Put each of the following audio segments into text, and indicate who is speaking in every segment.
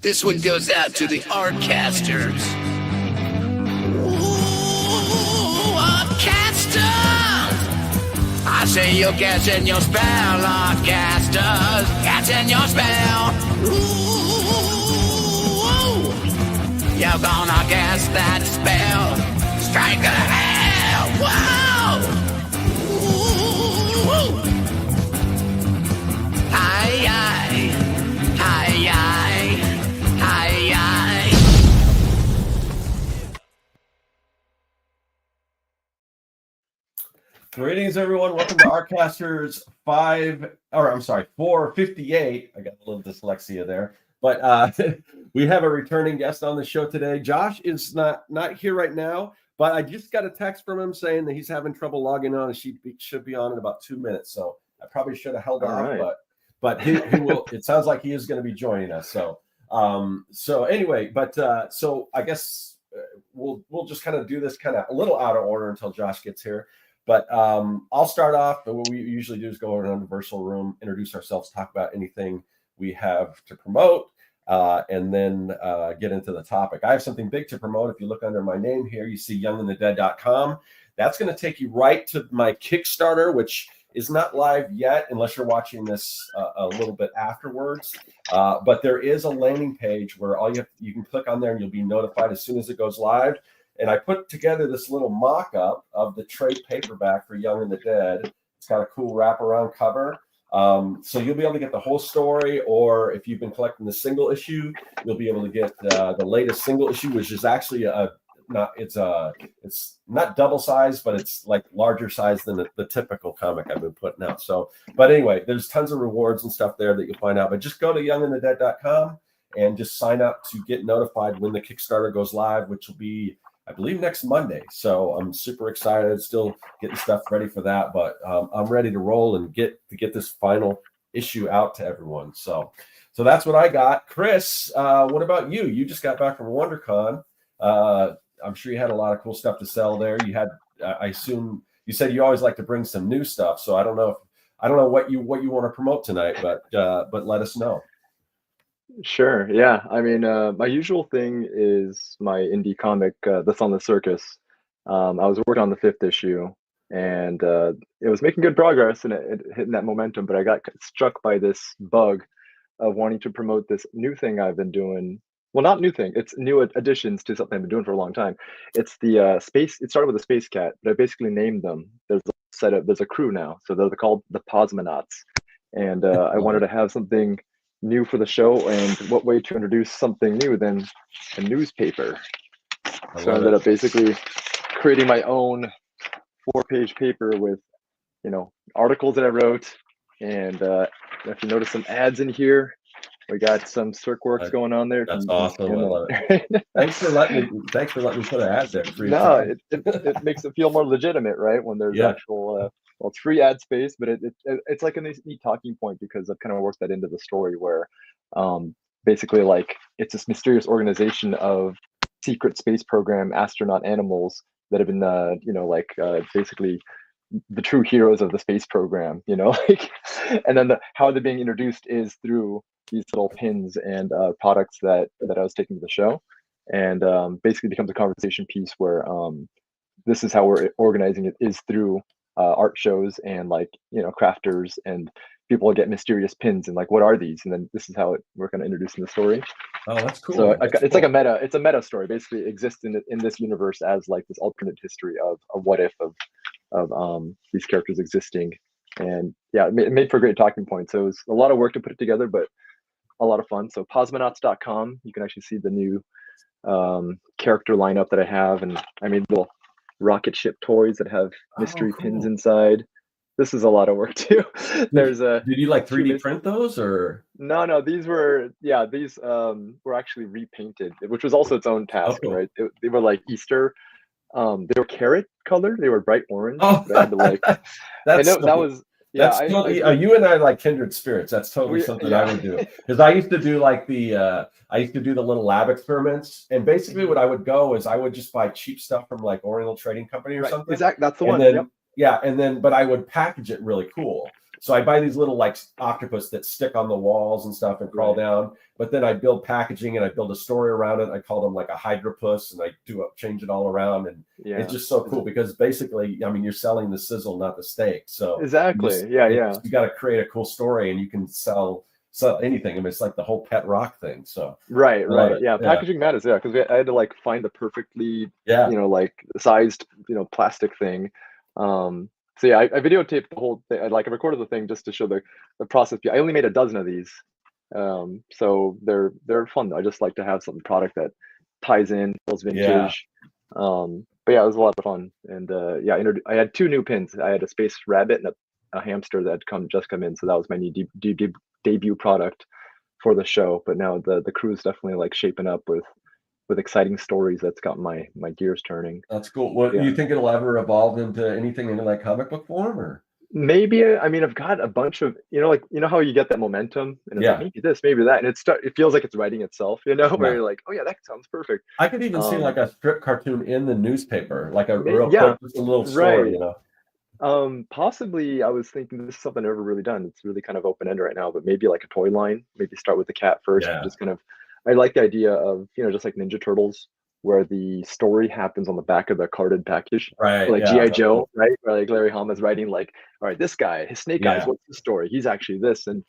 Speaker 1: This one goes out to the Artcasters. Ooh, Artcasters! I say you're catching your spell, Artcasters. Catching your spell. Ooh, you're gonna cast that spell. Strike a hell. Whoa! Ooh. Hi, hi, hi, hi, hi, hi.
Speaker 2: Greetings, everyone. Welcome to Artcasters 458. I got a little dyslexia there, but we have a returning guest on the show today. Josh is not here right now, but I just got a text from him saying that he's having trouble logging on, and she should be on in about 2 minutes. So I probably should have held off,
Speaker 3: right.
Speaker 2: but he will. It sounds like he is going to be joining us. So anyway, so I guess we'll just kind of do this kind of a little out of order until Josh gets here. But I'll start off. What we usually do is go around the virtual room, introduce ourselves, talk about anything we have to promote, and then get into the topic. I have something big to promote. If you look under my name here, you see youngandthedead.com. That's going to take you right to my Kickstarter, which is not live yet unless you're watching this a little bit afterwards. But there is a landing page where you can click on there and you'll be notified as soon as it goes live. And I put together this little mock-up of the trade paperback for Young and the Dead. It's got a cool wraparound cover. So you'll be able to get the whole story, or if you've been collecting the single issue, you'll be able to get the latest single issue, which is actually it's not double size, but it's like larger size than the typical comic I've been putting out. So, but anyway, there's tons of rewards and stuff there that you'll find out. But just go to youngandthedead.com and just sign up to get notified when the Kickstarter goes live, which will be, I believe, next Monday. So I'm super excited, still getting stuff ready for that, but I'm ready to roll and get this final issue out to everyone. So that's what I got. Chris, what about you? You just got back from WonderCon. I'm sure you had a lot of cool stuff to sell there. You had, I assume, you said you always like to bring some new stuff. So I don't know what you want to promote tonight, but let us know.
Speaker 3: Sure. Yeah. I mean, my usual thing is my indie comic that's on the circus. I was working on the 5th issue, and it was making good progress and it hitting that momentum. But I got struck by this bug of wanting to promote this new thing I've been doing. Well, not new thing. It's new additions to something I've been doing for a long time. It's the space. It started with a space cat, but I basically named them. There's a crew now, so they're called the Posmonauts, and I wanted to have something new for the show, and what way to introduce something new than a newspaper. So I ended up basically creating my own 4-page paper with, articles that I wrote, and if you notice some ads in here, we got some circ works going on there.
Speaker 2: That's awesome. I love it. Thanks for letting me put an ad there.
Speaker 3: No, it makes it feel more legitimate, right? When there's actual well, it's free ad space, but it's like a neat talking point, because I've kind of worked that into the story where basically, like, it's this mysterious organization of secret space program astronaut animals that have been basically the true heroes of the space program, and then how they're being introduced is through these little pins and products that I was taking to the show, and basically becomes a conversation piece where this is how we're organizing it, is through art shows and crafters, and people get mysterious pins and what are these, and then this is how we're kind of introducing the story.
Speaker 2: Oh, that's cool.
Speaker 3: So it's like a meta story, basically. It exists in this universe as like this alternate history of a what if of these characters existing. And yeah, it made for a great talking point. So it was a lot of work to put it together, but a lot of fun. So posmonauts.com, you can actually see the new character lineup that I have, and I made little rocket ship toys that have mystery pins inside. This is a lot of work too. There's a.
Speaker 2: Did you 3D print those, or?
Speaker 3: No, these were actually repainted, which was also its own task, right? They were like Easter. They were carrot colored. They were bright orange.
Speaker 2: Oh,
Speaker 3: I had to that was. Yeah,
Speaker 2: that's totally, you and I are like kindred spirits. That's totally something I would do, because I used to do the little lab experiments, and basically what I would go is I would just buy cheap stuff from like Oriental Trading Company or something.
Speaker 3: Exactly, that's the one.
Speaker 2: But I would package it really cool. So I buy these little like octopus that stick on the walls and stuff and crawl down. But then I build packaging and I build a story around it. I call them like a hydropus, and I change it all around. And it's just so cool because basically, I mean, you're selling the sizzle, not the steak. So
Speaker 3: exactly,
Speaker 2: you got to create a cool story, and you can sell anything. I mean, it's like the whole pet rock thing. So
Speaker 3: right. Packaging matters, because I had to like find the perfectly like sized plastic thing. So I videotaped the whole thing. I recorded the thing just to show the process. I only made a dozen of these, so they're fun. I just like to have some product that ties in, feels vintage. But yeah, it was a lot of fun. And I had 2 new pins. I had a space rabbit and a hamster that had just come in. So that was my new debut product for the show. But now the crew is definitely like shaping up with exciting stories. That's got my gears turning.
Speaker 2: That's cool. What do you think it'll ever evolve into anything in like comic book form, or?
Speaker 3: Maybe. I mean, I've got a bunch of how you get that momentum, and it's like maybe this, maybe that, and it feels like it's writing itself. Where you're like, oh yeah, that sounds perfect.
Speaker 2: I could even see like a strip cartoon in the newspaper, like a real quick, just a little story,
Speaker 3: Possibly. I was thinking this is something I've never really done. It's really kind of open ended right now, but maybe like a toy line. Maybe start with the cat first. Just kind of. I like the idea of just like Ninja Turtles, where the story happens on the back of the carded package,
Speaker 2: right?
Speaker 3: Like G.I. Joe, right? Where like Larry Hama's writing like, all right, this guy, his Snake Eyes, what's the story? He's actually this, and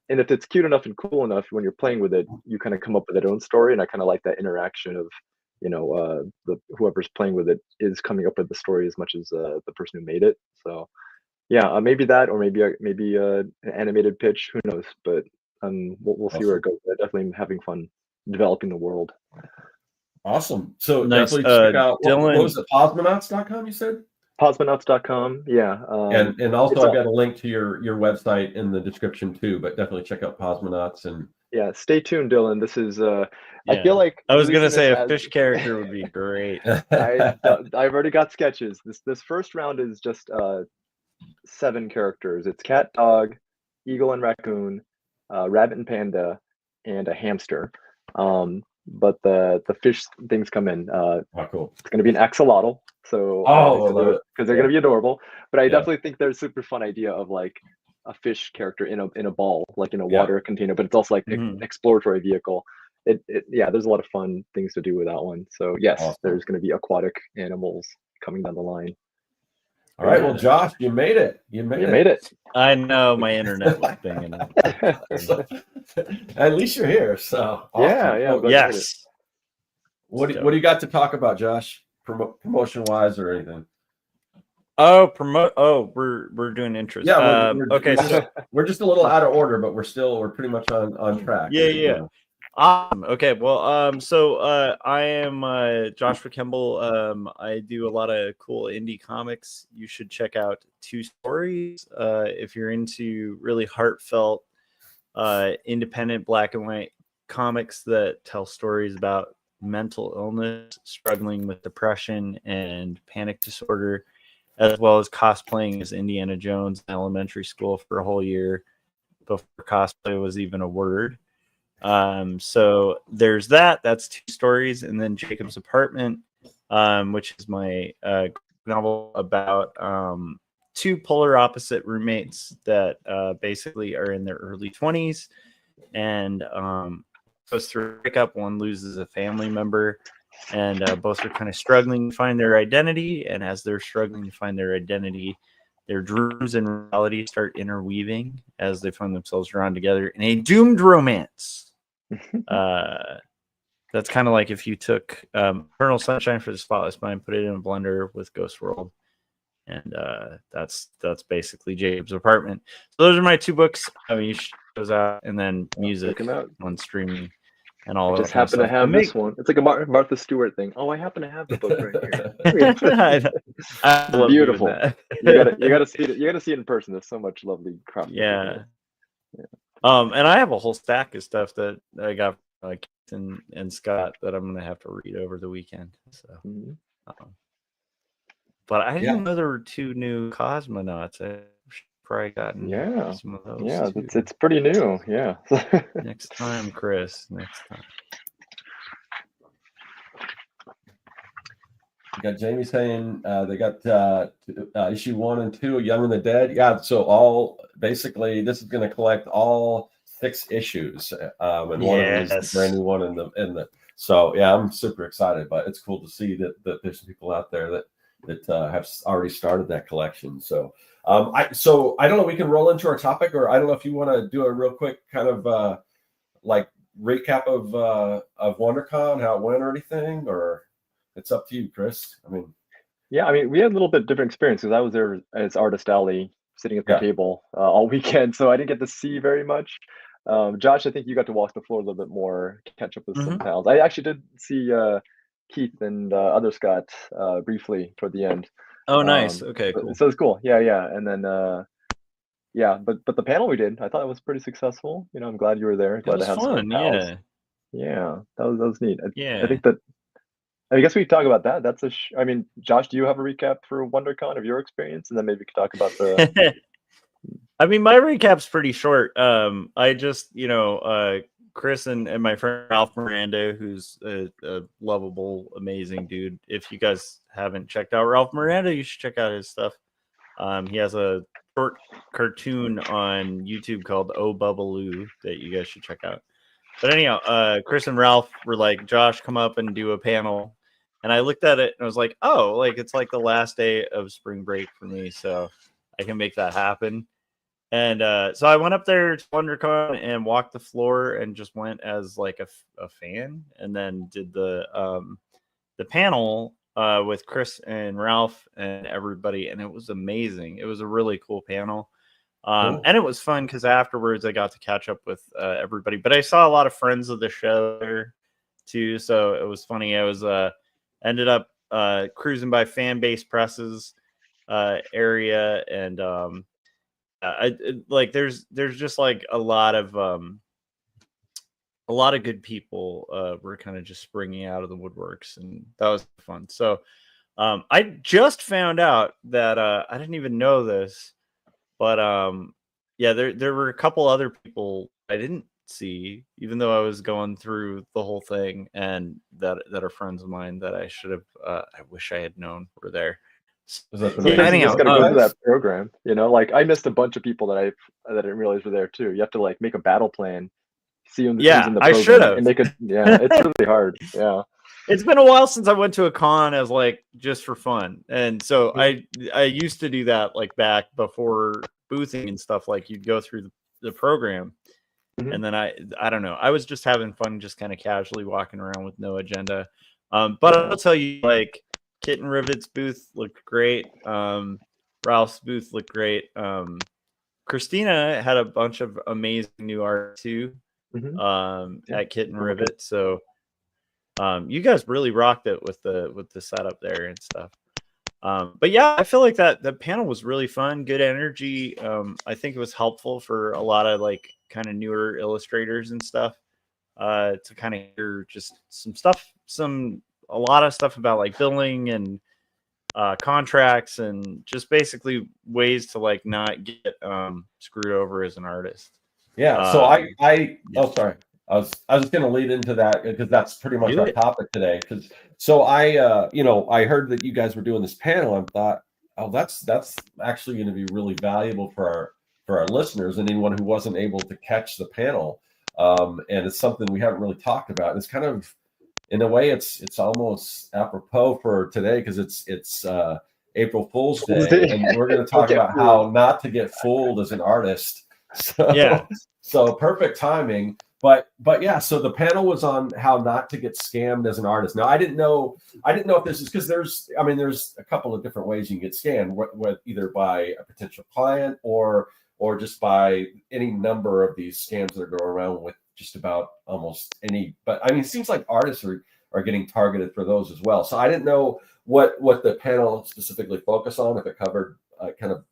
Speaker 3: if it's cute enough and cool enough, when you're playing with it, you kind of come up with their own story, and I kind of like that interaction of whoever's playing with it is coming up with the story as much as the person who made it. So maybe that, or maybe an animated pitch, who knows? But we'll see where it goes. Definitely having fun developing the world.
Speaker 2: Awesome. So definitely check out Dylan. What was it? Posmonauts.com, you said?
Speaker 3: Posmonauts.com, yeah.
Speaker 2: And also I've got a link to your website in the description too, but definitely check out Posmonauts. And
Speaker 3: stay tuned, Dylan. This is I feel like
Speaker 4: I was gonna say a fish character would be great.
Speaker 3: I've already got sketches. This first round is just 7 characters. It's cat, dog, eagle and raccoon, rabbit and panda, and a hamster. But the fish things come in.
Speaker 2: Cool.
Speaker 3: It's going to be an axolotl. So because they're going to be adorable. But I definitely think there's a super fun idea of like a fish character in a ball, like in a water container. But it's also like an exploratory vehicle. There's a lot of fun things to do with that one. So yes, there's going to be aquatic animals coming down the line.
Speaker 2: All right, well, Josh, you made it. You made it.
Speaker 4: I know my internet was banging up.
Speaker 2: At least you're here. So
Speaker 3: awesome.
Speaker 4: Yes.
Speaker 2: What do you got to talk about, Josh? Promotion wise or anything?
Speaker 4: Oh, we're doing intros.
Speaker 2: Yeah.
Speaker 4: Okay. So
Speaker 2: we're just a little out of order, but we're pretty much on track.
Speaker 4: Yeah. Okay. Well, so I am Joshua Kemble. I do a lot of cool indie comics. You should check out 2 Stories if you're into really heartfelt, independent black and white comics that tell stories about mental illness, struggling with depression and panic disorder, as well as cosplaying as Indiana Jones in elementary school for a whole year before cosplay was even a word. So there's that's 2 Stories, and then Jacob's Apartment, which is my novel about 2 polar opposite roommates that basically are in their early 20s and goes through a breakup. One loses a family member, and both are kind of struggling to find their identity. And as they're struggling to find their identity, their dreams and reality start interweaving as they find themselves drawn together in a doomed romance. That's kind of like if you took Eternal Sunshine for the Spotless Mind, put it in a blender with Ghost World, and that's basically Jacob's Apartment. So those are my 2 books. I mean, you should check those out, and then music on streaming and all.
Speaker 3: I just happen to have this one. It's like a Martha Stewart thing. Oh, I happen to have the book right here.
Speaker 4: I
Speaker 3: beautiful. You gotta see it. You gotta see it in person. There's so much lovely crap.
Speaker 4: Yeah. And I have a whole stack of stuff that I got from Keith and Scott that I'm gonna have to read over the weekend. So, but I didn't know there were 2 new cosmonauts. I should probably gotten some of those.
Speaker 3: Yeah, it's pretty new. Yeah.
Speaker 4: Next time, Chris. Next time.
Speaker 2: got Jamie saying they got issue 1 and 2, Young and the Dead. Yeah, so all basically this is going to collect all 6 issues, and one of them is the brand new one in the. So yeah, I'm super excited, but it's cool to see that there's people out there that have already started that collection. So I don't know. We can roll into our topic, or I don't know if you want to do a real quick kind of like recap of WonderCon, how it went or anything, or it's up to you, Chris. I mean,
Speaker 3: we had a little bit different experience because I was there as Artist Alley, sitting at the table all weekend, so I didn't get to see very much. Josh, I think you got to walk the floor a little bit more, catch up with some pals. I actually did see Keith and other Scott briefly toward the end.
Speaker 4: Oh, nice. Okay, cool.
Speaker 3: So it's cool. Yeah. And then but the panel we did, I thought it was pretty successful. I'm glad you were there. Glad
Speaker 4: it was
Speaker 3: to have
Speaker 4: fun.
Speaker 3: some pals. Yeah, that was neat. I think that. I guess we could talk about that. That's I mean, Josh, do you have a recap for WonderCon of your experience, and then maybe we could talk about the.
Speaker 4: I mean, my recap's pretty short. I just, Chris and my friend Ralph Miranda, who's a lovable, amazing dude. If you guys haven't checked out Ralph Miranda, you should check out his stuff. He has a short cartoon on YouTube called Oh Bubbaloo that you guys should check out. But anyhow, Chris and Ralph were like, Josh, come up and do a panel. And I looked at it and I was like, oh, like it's like the last day of spring break for me, so I can make that happen. And so I went up there to WonderCon and walked the floor and just went as like a fan, and then did the panel with Chris and Ralph and everybody, and it was amazing. It was a really cool panel. Cool. And it was fun because afterwards I got to catch up with everybody. But I saw a lot of friends of the show there too, so it was funny. I was ended up cruising by Fan Base Press's area, and there's just like a lot of good people were kind of just springing out of the woodworks, and that was fun. So I just found out that I didn't even know this, but there were a couple other people I didn't see, even though I was going through the whole thing, and that are friends of mine that I should have I wish I had known were there.
Speaker 3: Anyhow, just gotta go through that program, like I missed a bunch of people that I didn't realize were there too. You have to like make a battle plan, see them.
Speaker 4: Yeah, I should have.
Speaker 3: Make it. Yeah, it's really hard. Yeah,
Speaker 4: it's been a while since I went to a con as like just for fun, and so I used to do that like back before boothing and stuff. Like you'd go through the program, and then I don't know. I was just having fun, just kind of casually walking around with no agenda. But I'll tell you, like Kitten Rivet's booth looked great. Ralph's booth looked great. Christina had a bunch of amazing new art too. At Kitten Rivet. So you guys really rocked it with the setup there and stuff. But yeah, I feel like that the panel was really fun, good energy. I think it was helpful for a lot of like kind of newer illustrators and stuff to kind of hear just a lot of stuff about like billing and contracts and just basically ways to like not get screwed over as an artist.
Speaker 2: Yeah. So oh, sorry. I was just going to lead into that because that's pretty much our topic today. So I heard that you guys were doing this panel and thought, oh, that's actually going to be really valuable for our listeners and anyone who wasn't able to catch the panel. And it's something we haven't really talked about. It's kind of, in a way, it's almost apropos for today because it's April Fool's Day, and we're going to talk about how not to get fooled as an artist. So perfect timing. But yeah, so the panel was on how not to get scammed as an artist. Now I didn't know if this is because there's a couple of different ways you can get scammed, either by a potential client or just by any number of these scams that are going around with just about almost any. But I mean, it seems like artists are getting targeted for those as well. So I didn't know what the panel specifically focused on, if it covered kind of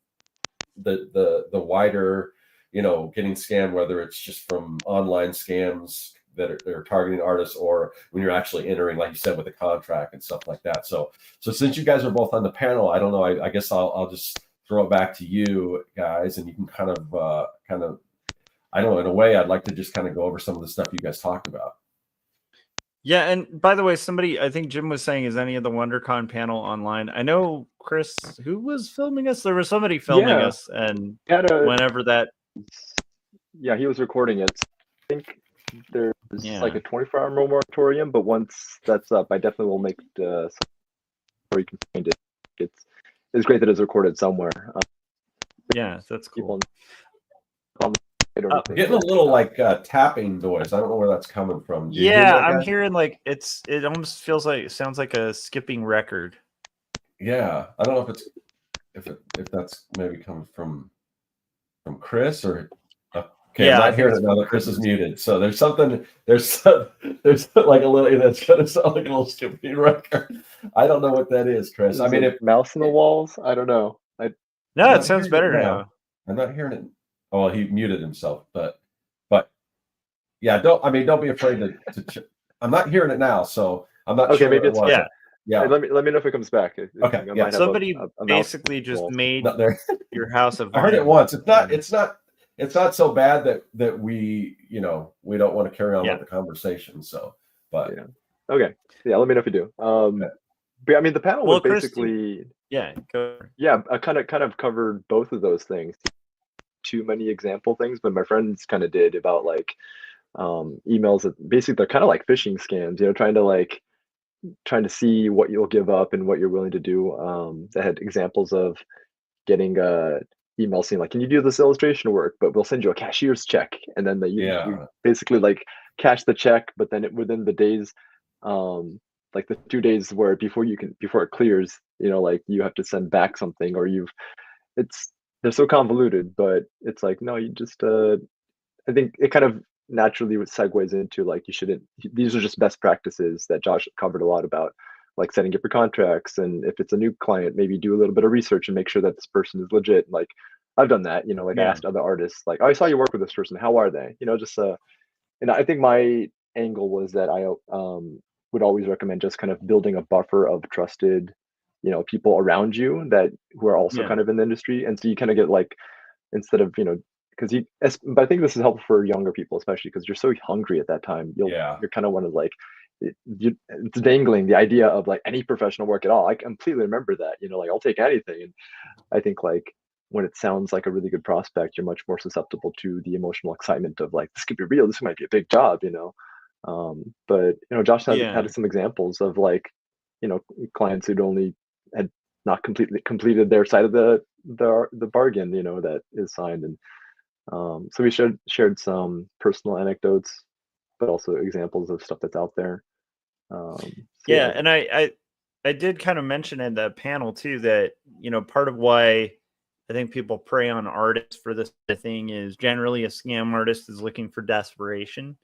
Speaker 2: the wider, getting scammed, whether it's just from online scams that are targeting artists or when you're actually entering, like you said, with a contract and stuff like that. So since you guys are both on the panel, I don't know, I guess I'll just throw it back to you guys, and you can kind of, I don't know, in a way, I'd like to just kind of go over some of the stuff you guys talked about.
Speaker 4: Yeah, and by the way, somebody, I think Jim was saying, is any of the WonderCon panel online? I know Chris, who was filming us? There was somebody filming
Speaker 3: Yeah,
Speaker 4: us, and
Speaker 3: he had a
Speaker 4: whenever that,
Speaker 3: yeah, he was recording it. I think there's like
Speaker 4: yeah,
Speaker 3: a 24-hour moratorium, but once that's up, I definitely will make the where you can find it. It's great that it's recorded somewhere.
Speaker 4: yeah, that's
Speaker 3: People
Speaker 4: cool.
Speaker 3: or
Speaker 2: I'm getting a little like tapping noise. I don't know where that's coming from. Do you hear
Speaker 4: Yeah,
Speaker 2: that,
Speaker 4: I'm
Speaker 2: guys?
Speaker 4: hearing like it almost feels like it sounds like a skipping record.
Speaker 2: Yeah, I don't know if that's maybe coming from Chris or okay.
Speaker 4: Yeah,
Speaker 2: I'm
Speaker 4: I
Speaker 2: not
Speaker 4: think
Speaker 2: hearing
Speaker 4: it's
Speaker 2: it now
Speaker 4: from
Speaker 2: that Chris is
Speaker 4: Chris's.
Speaker 2: muted. So there's something. There's like a little that's gonna sound like a little skipping record. I don't know what that is, Chris. I
Speaker 3: Is
Speaker 2: mean,
Speaker 3: a mouse in the walls? I don't know.
Speaker 2: I'm
Speaker 4: No, it
Speaker 2: not
Speaker 4: sounds
Speaker 2: hearing it
Speaker 4: better
Speaker 2: now.
Speaker 4: now.
Speaker 2: I'm not hearing it. Oh, well, he muted himself, but yeah, don't be afraid to. I'm not hearing it now, so I'm not
Speaker 3: Okay,
Speaker 2: sure
Speaker 3: maybe
Speaker 2: what it
Speaker 3: it's
Speaker 2: was.
Speaker 4: Yeah.
Speaker 2: Yeah.
Speaker 3: Let me know if it comes back.
Speaker 2: Okay,
Speaker 3: I
Speaker 2: yeah.
Speaker 3: might have
Speaker 4: Somebody
Speaker 3: a mouse
Speaker 4: basically just
Speaker 3: wall.
Speaker 4: made
Speaker 2: Not there.
Speaker 4: your house a
Speaker 2: I heard it
Speaker 4: vinyl.
Speaker 2: once. It's not so bad that we we don't want to carry on
Speaker 4: Yeah.
Speaker 2: with the conversation. So, but
Speaker 3: Yeah. Okay. Yeah, let me know if you do.
Speaker 2: Okay.
Speaker 3: But I mean, the panel
Speaker 4: Well,
Speaker 3: was
Speaker 4: Chris,
Speaker 3: basically
Speaker 4: yeah, go.
Speaker 3: yeah, I kind of covered both of those things. Too many example things, but my friends kind of did about like emails that basically they're kind of like phishing scams, trying to see what you'll give up and what you're willing to do. They had examples of getting email saying like, can you do this illustration work, but we'll send you a cashier's check, and then you
Speaker 2: yeah,
Speaker 3: basically like cash the check, but then within the days, like the 2 days where before it clears, like you have to send back something, or they're so convoluted, but it's like, no, you just I think it kind of naturally segues into like you shouldn't. These are just best practices that Josh covered a lot about, like setting up your contracts, and if it's a new client, maybe do a little bit of research and make sure that this person is legit. Like I've done that, like I
Speaker 4: Yeah.
Speaker 3: asked other artists, like, oh, I saw you work with this person. How are they? Just and I think my angle was that I would always recommend just kind of building a buffer of trusted, people around you that who are also
Speaker 4: Yeah.
Speaker 3: kind of in the industry, and so you kind of get like instead of because but I think this is helpful for younger people, especially because you're so hungry at that time. You're kind of want to like it's dangling the idea of like any professional work at all. I completely remember that, like I'll take anything. And I think like when it sounds like a really good prospect, you're much more susceptible to the emotional excitement of like, this could be real, this might be a big job. But Josh
Speaker 4: Yeah.
Speaker 3: had some examples of like, clients who'd only had not completely completed their side of the bargain, that is signed. And so we shared some personal anecdotes, but also examples of stuff that's out there. So
Speaker 4: Yeah, and I did kind of mention in the panel too that part of why I think people prey on artists for this thing is generally a scam artist is looking for desperation.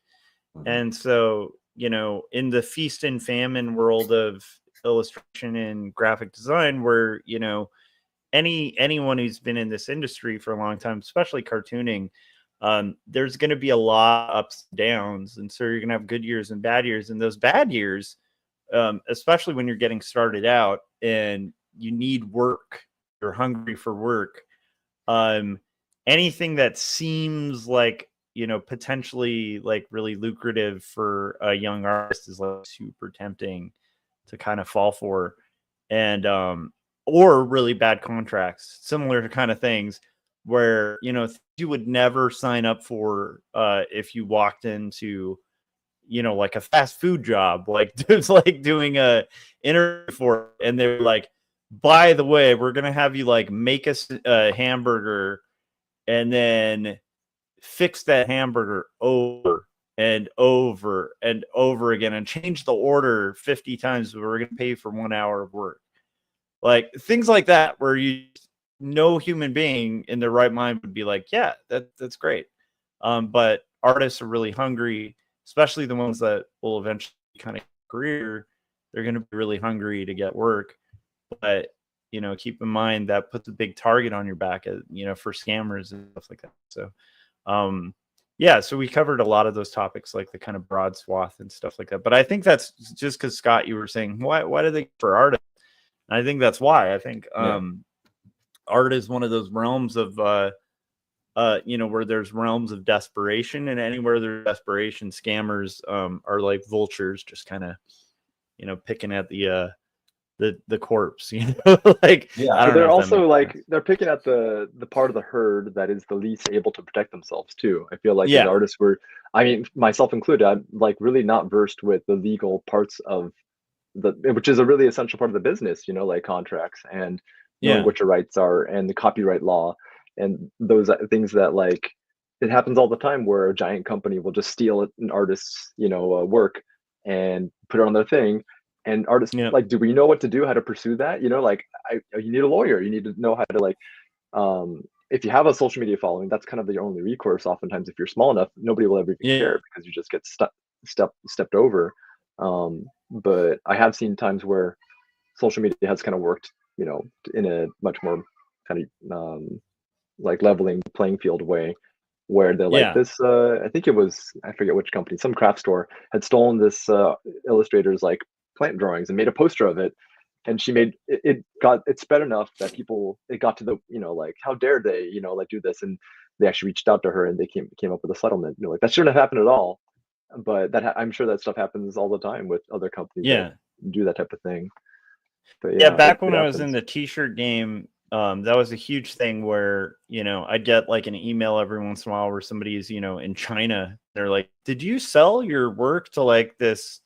Speaker 2: Mhm.
Speaker 4: And so, in the feast and famine world of illustration and graphic design, where, anyone who's been in this industry for a long time, especially cartooning, there's going to be a lot of ups and downs. And so you're going to have good years and bad years. And those bad years, especially when you're getting started out and you need work, you're hungry for work. Anything that seems like, potentially like really lucrative for a young artist is like super tempting to kind of fall for. And, or really bad contracts, similar kind of things where, you would never sign up for, if you walked into, like a fast food job, like it's like doing a interview for, and they're like, by the way, we're going to have you like make us a hamburger and then fix that hamburger over and over and over again and change the order 50 times, but we're going to pay you for 1 hour of work. Like things like that, where no human being in their right mind would be like, yeah, that's great. But artists are really hungry, especially the ones that will eventually kind of career. They're going to be really hungry to get work. But, keep in mind that puts a big target on your back, for scammers and stuff like that. So, yeah, so we covered a lot of those topics, like the kind of broad swath and stuff like that. But I think that's just because, Scott, you were saying, why do they for artists? And I think that's why. I think art is one of those realms of where there's realms of desperation, and anywhere there's desperation, scammers are like vultures, just kind of, picking at the corpse, like,
Speaker 2: Yeah.
Speaker 4: I don't
Speaker 3: They're
Speaker 4: know if that
Speaker 3: also
Speaker 4: makes
Speaker 3: like
Speaker 4: sense.
Speaker 3: they're picking at the part of the herd that is the least able to protect themselves too. I feel like as
Speaker 4: Yeah.
Speaker 3: artists, I mean, myself included, I'm like really not versed with the legal parts of which is a really essential part of the business, like contracts and knowing
Speaker 4: Yeah.
Speaker 3: what your rights are and the copyright law and those things that like it happens all the time where a giant company will just steal an artist's work and put it on their thing, and artists
Speaker 4: Yeah.
Speaker 3: like, do we know what to do, how to pursue that? Like you need a lawyer, you need to know how to like if you have a social media following, that's kind of the only recourse. Oftentimes if you're small enough, nobody will ever even
Speaker 4: Yeah.
Speaker 3: care because you just get stepped over. But I have seen times where social media has kind of worked, in a much more kind of like leveling playing field way, where they're like
Speaker 4: Yeah.
Speaker 3: this. I think it was, I forget which company, some craft store had stolen this illustrator's like plant drawings and made a poster of it, and she made it spread enough that it got to the like, how dare they like do this, and they actually reached out to her and they came up with a settlement. Like that shouldn't have happened at all, but I'm sure that stuff happens all the time with other companies
Speaker 4: Yeah.
Speaker 3: that do that type of thing. But
Speaker 4: Yeah,
Speaker 3: yeah,
Speaker 4: back
Speaker 3: it
Speaker 4: when I was in
Speaker 3: happens.
Speaker 4: the t-shirt game, that was a huge thing where, I'd get like an email every once in a while where somebody's, in China. They're like, did you sell your work to like this,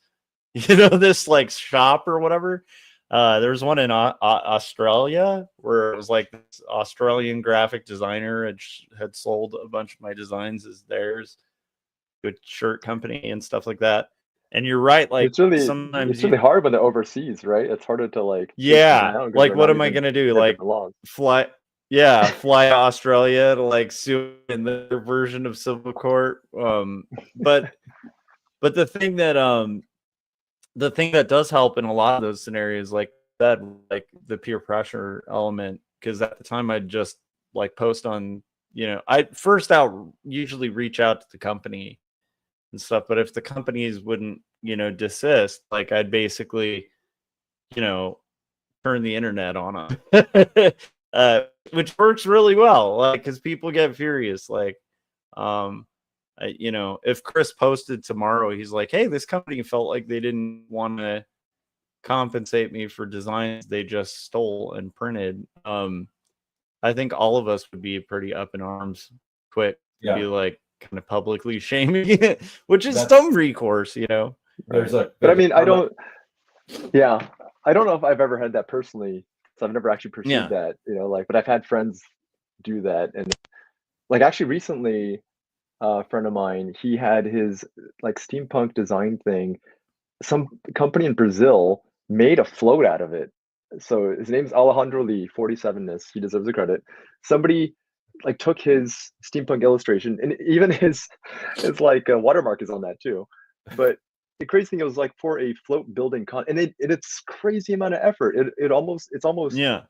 Speaker 4: this like shop or whatever? There was one in Australia where it was like this Australian graphic designer had sold a bunch of my designs as theirs to a shirt company and stuff like that. And you're right, like sometimes
Speaker 3: It's really hard when they're overseas, right? It's harder to like chase them
Speaker 4: yeah,
Speaker 3: down because
Speaker 4: like
Speaker 3: they're
Speaker 4: what
Speaker 3: not
Speaker 4: am I
Speaker 3: even
Speaker 4: gonna do?
Speaker 3: they have
Speaker 4: Like
Speaker 3: different laws.
Speaker 4: fly to Australia to like sue in their version of civil court. But the thing that does help in a lot of those scenarios, like that, like the peer pressure element, because at the time I'd just like post on, I first out usually reach out to the company and stuff, but if the companies wouldn't, desist, like I'd basically, turn the internet on them, which works really well, like because people get furious. Like, if Chris posted tomorrow, he's like, "Hey, this company felt like they didn't want to compensate me for designs they just stole and printed." I think all of us would be pretty up in arms quick to be
Speaker 2: Yeah.
Speaker 4: like kind of publicly shaming it, which is
Speaker 2: That's
Speaker 4: some recourse,
Speaker 2: there's
Speaker 4: Right.
Speaker 2: a
Speaker 3: But I
Speaker 2: there's a
Speaker 3: mean,
Speaker 2: comment.
Speaker 3: I don't know if I've ever had that personally. So I've never actually pursued
Speaker 4: Yeah.
Speaker 3: that, like, but I've had friends do that. And like actually recently, a friend of mine, he had his like steampunk design thing. Some company in Brazil made a float out of it. So his name's Alejandro Lee, 47ness. He deserves the credit. Somebody like took his steampunk illustration, and even his like watermark is on that too. But the crazy thing, it was like for a float building and it's crazy amount of effort. It's almost
Speaker 4: Yeah.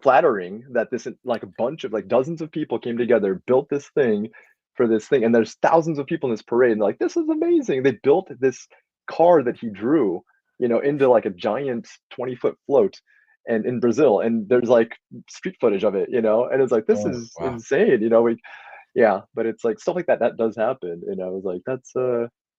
Speaker 3: flattering that this like a bunch of like dozens of people came together, built this thing for this thing, and there's thousands of people in this parade, and they're like, this is amazing. They built this car that he drew, into like a giant 20-foot float and in Brazil, and there's like street footage of it, and it's like, this
Speaker 2: Oh,
Speaker 3: is
Speaker 2: wow.
Speaker 3: insane, yeah, but it's like stuff like that does happen, I was like, that's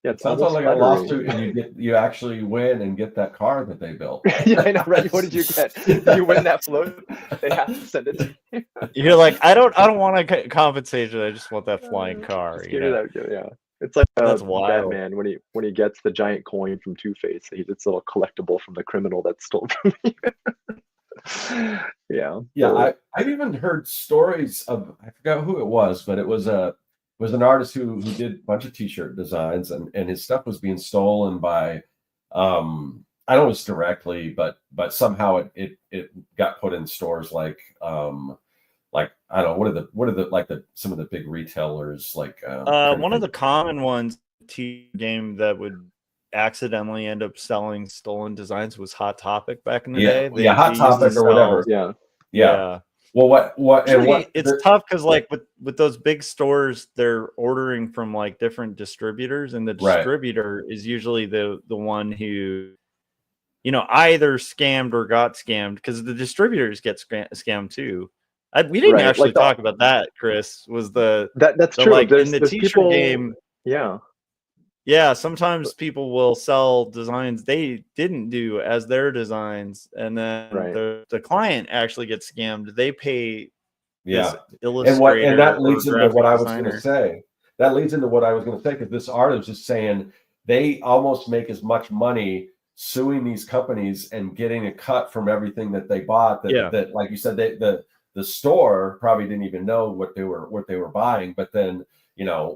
Speaker 3: yeah,
Speaker 2: It
Speaker 3: it's
Speaker 2: sounds
Speaker 3: almost
Speaker 2: like a
Speaker 3: flattering.
Speaker 2: lawsuit, and you actually win and get that car that they built.
Speaker 3: Yeah, I know, right? What did you get? You win that float, they have to send it to you.
Speaker 4: You're like, I don't want a compensation. I just want that flying car.
Speaker 3: Just give me that, yeah. It's like
Speaker 4: That's wild.
Speaker 3: Batman when he gets the giant coin from Two-Face. It's a little collectible from the criminal that stole from you. Yeah.
Speaker 2: Yeah, I've even heard stories of, I forgot who it was, but it was an artist who did a bunch of t-shirt designs, and his stuff was being stolen by I don't know if it's directly, but somehow it got put in stores like I don't know, what are the like some of the big retailers, like
Speaker 4: One of the common ones game that would accidentally end up selling stolen designs was Hot Topic back in the day.
Speaker 2: Yeah, Hot
Speaker 4: used to
Speaker 2: Topic or whatever.
Speaker 3: Yeah.
Speaker 4: Yeah.
Speaker 2: Well, what
Speaker 4: it's tough because like with those big stores, they're ordering from like different distributors, and the distributor is usually the one who, either scammed or got scammed, because the distributors get scammed too. We didn't
Speaker 3: Right,
Speaker 4: actually
Speaker 3: like the
Speaker 4: talk about that, Chris. Was the
Speaker 3: that's
Speaker 4: the
Speaker 3: true.
Speaker 4: like in the
Speaker 3: There's
Speaker 4: t-shirt
Speaker 3: people.
Speaker 4: game?
Speaker 3: Yeah,
Speaker 4: Yeah, sometimes people will sell designs they didn't do as their designs, and then
Speaker 3: right.
Speaker 4: the client actually gets scammed. They pay this
Speaker 2: Yeah.
Speaker 4: illustrator
Speaker 2: And that
Speaker 4: or
Speaker 2: leads into
Speaker 4: graphic
Speaker 2: what I was going to
Speaker 4: designer.
Speaker 2: say. That leads into what I was going to say, because this artist is saying they almost make as much money suing these companies and getting a cut from everything that they bought.
Speaker 4: Yeah.
Speaker 2: That like you said, the store probably didn't even know what they were buying, but then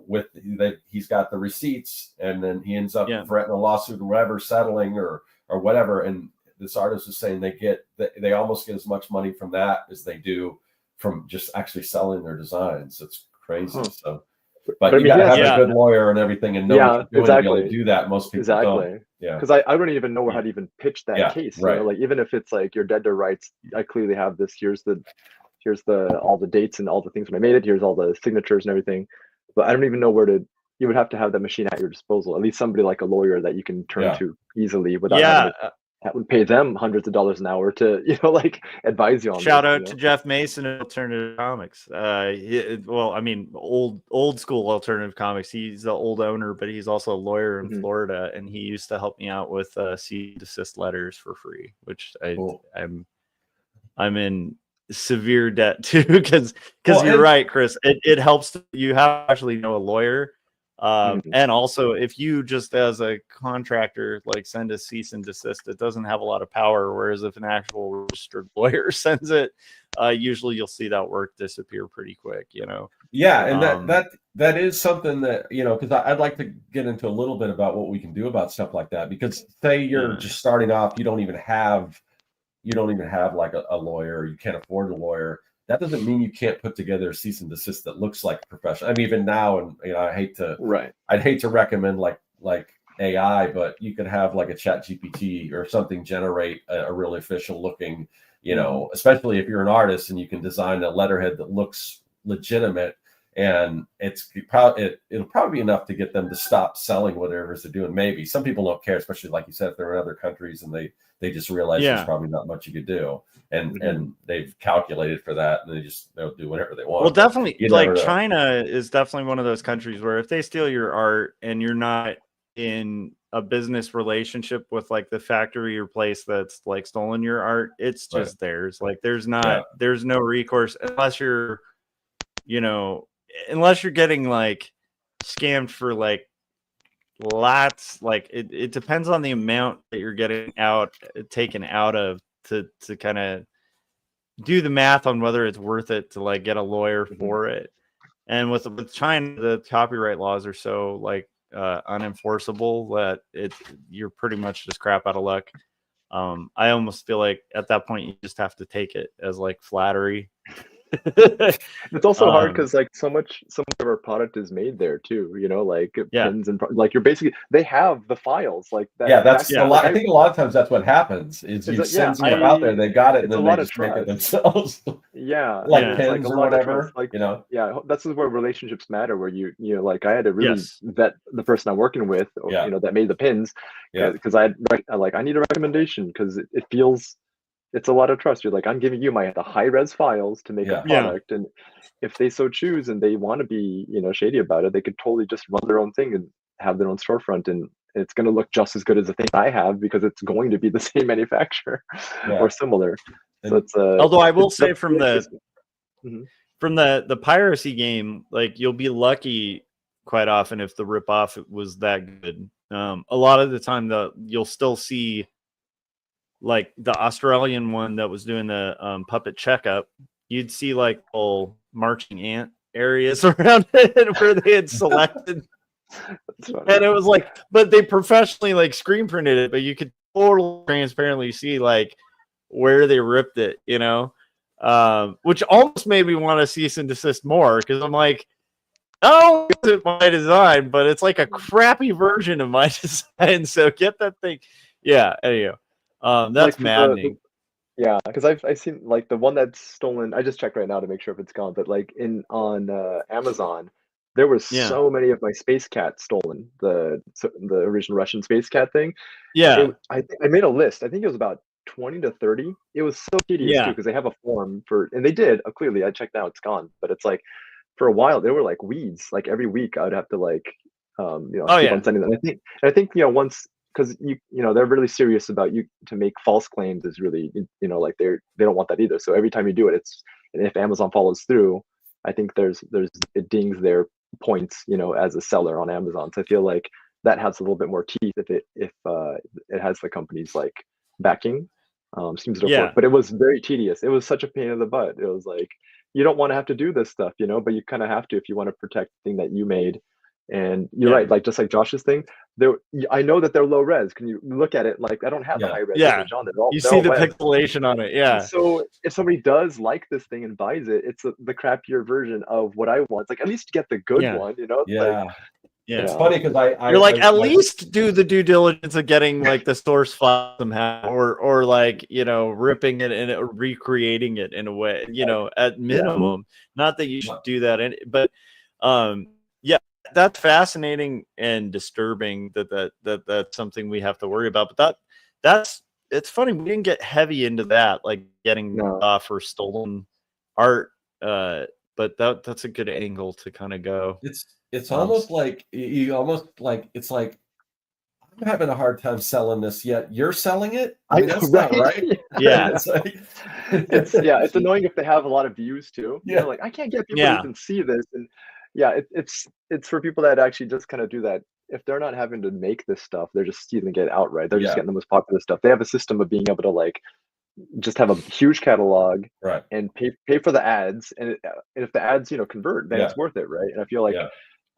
Speaker 2: with that he's got the receipts, and then he ends up
Speaker 4: Yeah.
Speaker 2: threatening a lawsuit or whatever, settling or whatever. And this artist is saying they almost get as much money from that as they do from just actually selling their designs. It's crazy.
Speaker 3: Huh.
Speaker 2: So,
Speaker 3: But
Speaker 2: but
Speaker 3: I
Speaker 2: you
Speaker 3: mean,
Speaker 2: got to
Speaker 3: he
Speaker 2: have
Speaker 3: has
Speaker 2: a good lawyer and everything, and know what you're doing to be able to do that. Most people don't. Yeah.
Speaker 3: Because I don't even know how to even pitch that case. You know, like even if it's like you're dead to rights, I clearly have this. Here's the all the dates and all the things when I made it. Here's all the signatures and everything. But I don't even know where to. You would have to have that machine at your disposal. At least somebody like a lawyer that you can turn to easily without having to. That would pay them hundreds of dollars an hour to like advise you on.
Speaker 4: Shout out to Jeff Mason of Alternative Comics. Well, I mean, old school Alternative Comics. He's the old owner, but he's also a lawyer in Florida, and he used to help me out with cease and desist letters for free, which I'm in severe debt to, because you're right, Chris. It helps you have to actually know a lawyer. And also, if you just as a contractor like send a cease and desist, it doesn't have a lot of power. Whereas if an actual registered lawyer sends it, usually you'll see that work disappear pretty quick.
Speaker 2: Yeah, and that is something that because I'd like to get into a little bit about what we can do about stuff like that. Because say you're just starting off, you don't even have like a lawyer, you can't afford a lawyer. That doesn't mean you can't put together a cease and desist that looks like a professional. I mean, even now, and I'd hate to recommend like AI, but you could have like a Chat GPT or something generate a really official looking, especially if you're an artist and you can design a letterhead that looks legitimate, and it'll probably be enough to get them to stop selling whatever they're doing. Maybe some people don't care, especially like you said, if they're in other countries and they just realize there's probably not much you could do, and they've calculated for that, and they'll do whatever they want.
Speaker 4: Well, definitely, like China is definitely one of those countries where if they steal your art and you're not in a business relationship with like the factory or place that's like stolen your art, it's just theirs. Like there's no recourse unless you're getting like scammed for like lots. Like it depends on the amount that you're getting taken out of to kind of do the math on whether it's worth it to like get a lawyer for it. And with China, the copyright laws are so like unenforceable that you're pretty much just crap out of luck. I almost feel like at that point you just have to take it as like flattery.
Speaker 3: It's also hard because like so much of our product is made there too, like pins and like you're basically they have the files like that.
Speaker 2: That's a lot. I think a lot of times that's what happens is you send stuff out there, they got it, and then they just make it themselves. Like pins
Speaker 3: like
Speaker 2: or whatever.
Speaker 3: That's where relationships matter, where you like I had to really vet the person I'm working with, that made the pins, because I need a recommendation because it feels. It's a lot of trust. You're like, I'm giving you the high res files to make a product, and if they so choose and they want to be, shady about it, they could totally just run their own thing and have their own storefront, and it's going to look just as good as the thing I have because it's going to be the same manufacturer or similar. So it's
Speaker 4: although I will say from the piracy game, like you'll be lucky quite often if the ripoff was that good. A lot of the time, you'll still see. Like the Australian one that was doing the puppet checkup, you'd see like whole marching ant areas around it where they had selected. And it was like, but they professionally like screen printed it, but you could totally transparently see like where they ripped it, which almost made me want to cease and desist more because I'm like, oh, it's my design, but it's like a crappy version of my design. So get that thing. Yeah. Anyhow. That's like maddening.
Speaker 3: Because I've seen like the one that's stolen. I just checked right now to make sure if it's gone. But like on Amazon, there was so many of my Space Cat stolen. The original Russian Space Cat thing. I made a list. I think it was about 20 to 30. It was so tedious too,
Speaker 4: Yeah.
Speaker 3: because they have a form for, and they did, clearly I checked out, it's gone, but it's like, for a while, they were like weeds. Like every week I would have to like,
Speaker 4: Oh
Speaker 3: keep
Speaker 4: yeah.
Speaker 3: on sending them. I think, once, because they're really serious about you to make false claims is really, like they don't want that either. So every time you do it, and if Amazon follows through, I think it dings their points, as a seller on Amazon. So I feel like that has a little bit more teeth if it has the company's like backing. Seems to work,
Speaker 4: Yeah.
Speaker 3: but it was very tedious. It was such a pain in the butt. It was like, you don't want to have to do this stuff, but you kind of have to if you want to protect the thing that you made. And you're
Speaker 4: Yeah.
Speaker 3: right, like just like Josh's thing, I know that they're low res. Can you look at it? Like I don't have the high res
Speaker 4: Yeah.
Speaker 3: image on it.
Speaker 4: You
Speaker 3: They're
Speaker 4: see
Speaker 3: all
Speaker 4: the
Speaker 3: web.
Speaker 4: pixelation on it. Yeah.
Speaker 3: So if somebody does like this thing and buys it, it's the crappier version of what I want. It's like at least get the good
Speaker 4: Yeah.
Speaker 3: one, It's
Speaker 2: Yeah.
Speaker 3: like,
Speaker 4: Yeah.
Speaker 2: It's funny because
Speaker 4: You're like, at least do the due diligence of getting like the source file somehow, or like ripping it and recreating it in a way, at minimum. Not that you should do that, but yeah, that's fascinating and disturbing that's something we have to worry about. But it's funny we didn't get heavy into that, like getting off or stolen art. But that's a good angle to kind of go.
Speaker 2: It's almost like it's like I'm having a hard time selling this, yet you're selling it. I mean, that's not right.
Speaker 4: Yeah.
Speaker 2: It's like,
Speaker 3: it's annoying if they have a lot of views too.
Speaker 2: Yeah.
Speaker 3: Like I can't get people to even see this. And it's for people that actually just kind of do that. If they're not having to make this stuff, they're just stealing it outright. They're just getting the most popular stuff. They have a system of being able to like just have a huge catalog,
Speaker 2: right,
Speaker 3: and pay for the ads. And if the ads convert, then it's worth it, right? And I feel like,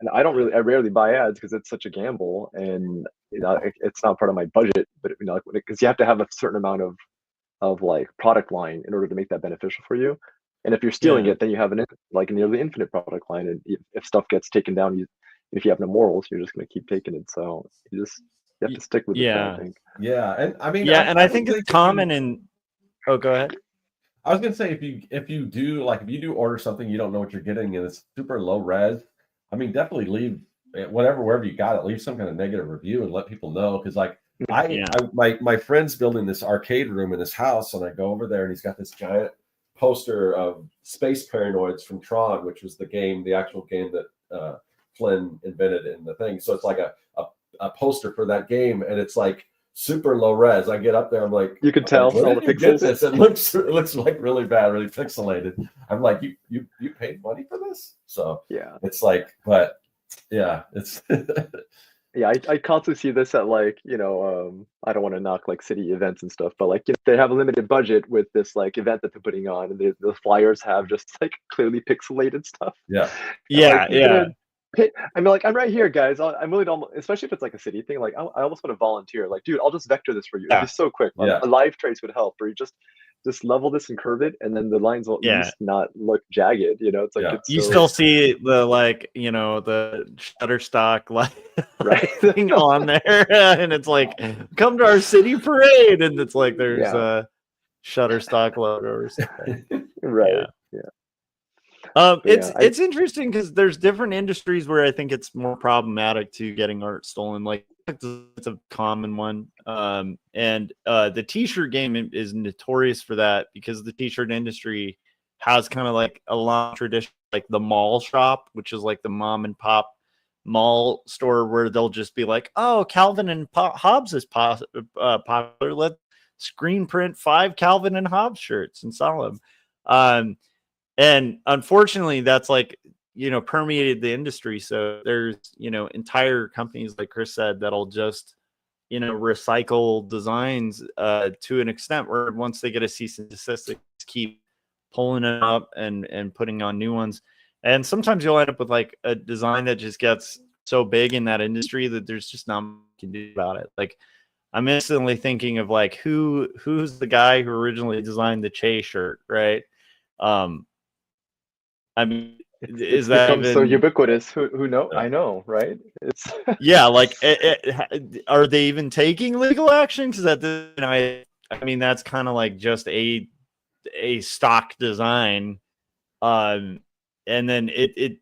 Speaker 3: and I rarely buy ads because it's such a gamble, and it's not part of my budget. But because you have to have a certain amount of like product line in order to make that beneficial for you. And if you're stealing it, then you have a nearly infinite product line. And if stuff gets taken down, if you have no morals, you're just going to keep taking it. So you have to stick with it. I think.
Speaker 2: Yeah, and I mean,
Speaker 4: I think it's common in. Oh, go ahead.
Speaker 2: I was gonna say if you do order something you don't know what you're getting and it's super low res, I mean definitely leave wherever you got it, leave some kind of negative review and let people know, because like my friend's building this arcade room in his house, and I go over there and he's got this giant poster of Space Paranoids from Tron, which was the actual game that Flynn invented in the thing. So it's like a poster for that game, and it's like super low res. I get up there, I'm like,
Speaker 3: you can tell all the pixels.
Speaker 2: This? It looks like really bad, really pixelated. I'm like, you paid money for this? So it's like, but it's
Speaker 3: I constantly see this at like I don't want to knock like city events and stuff, but like they have a limited budget with this like event that they're putting on, and the flyers have just like clearly pixelated stuff. I mean, like, I'm right here, guys. I'm willing to, especially if it's like a city thing. Like, I almost want to volunteer. Like, dude, I'll just vector this for you. It'd be so quick. A live trace would help, or you just level this and curve it, and then the lines will at least not look jagged. It's like
Speaker 4: you still see the the Shutterstock thing on there, and it's like, come to our city parade, and it's like there's a Shutterstock logo or something. It's interesting because there's different industries where I think it's more problematic to getting art stolen. Like it's a common one, and the t-shirt game is notorious for that, because the t-shirt industry has kind of like a long tradition, like the mall shop, which is like the mom and pop mall store, where they'll just be like, oh, Calvin and Hobbes is popular, let's screen print 5 Calvin and Hobbes shirts and sell them. And unfortunately, that's like, permeated the industry. So there's, entire companies, like Chris said, that'll just, recycle designs to an extent where once they get a cease and desist, they just keep pulling it up and putting on new ones. And sometimes you'll end up with like a design that just gets so big in that industry that there's just not much you can do about it. Like, I'm instantly thinking of like, who's the guy who originally designed the Che shirt, right? I mean, is that even
Speaker 3: so ubiquitous? Who know? I know, right? It's
Speaker 4: like, are they even taking legal action? Because at this, I mean, that's kind of like just a stock design, and then it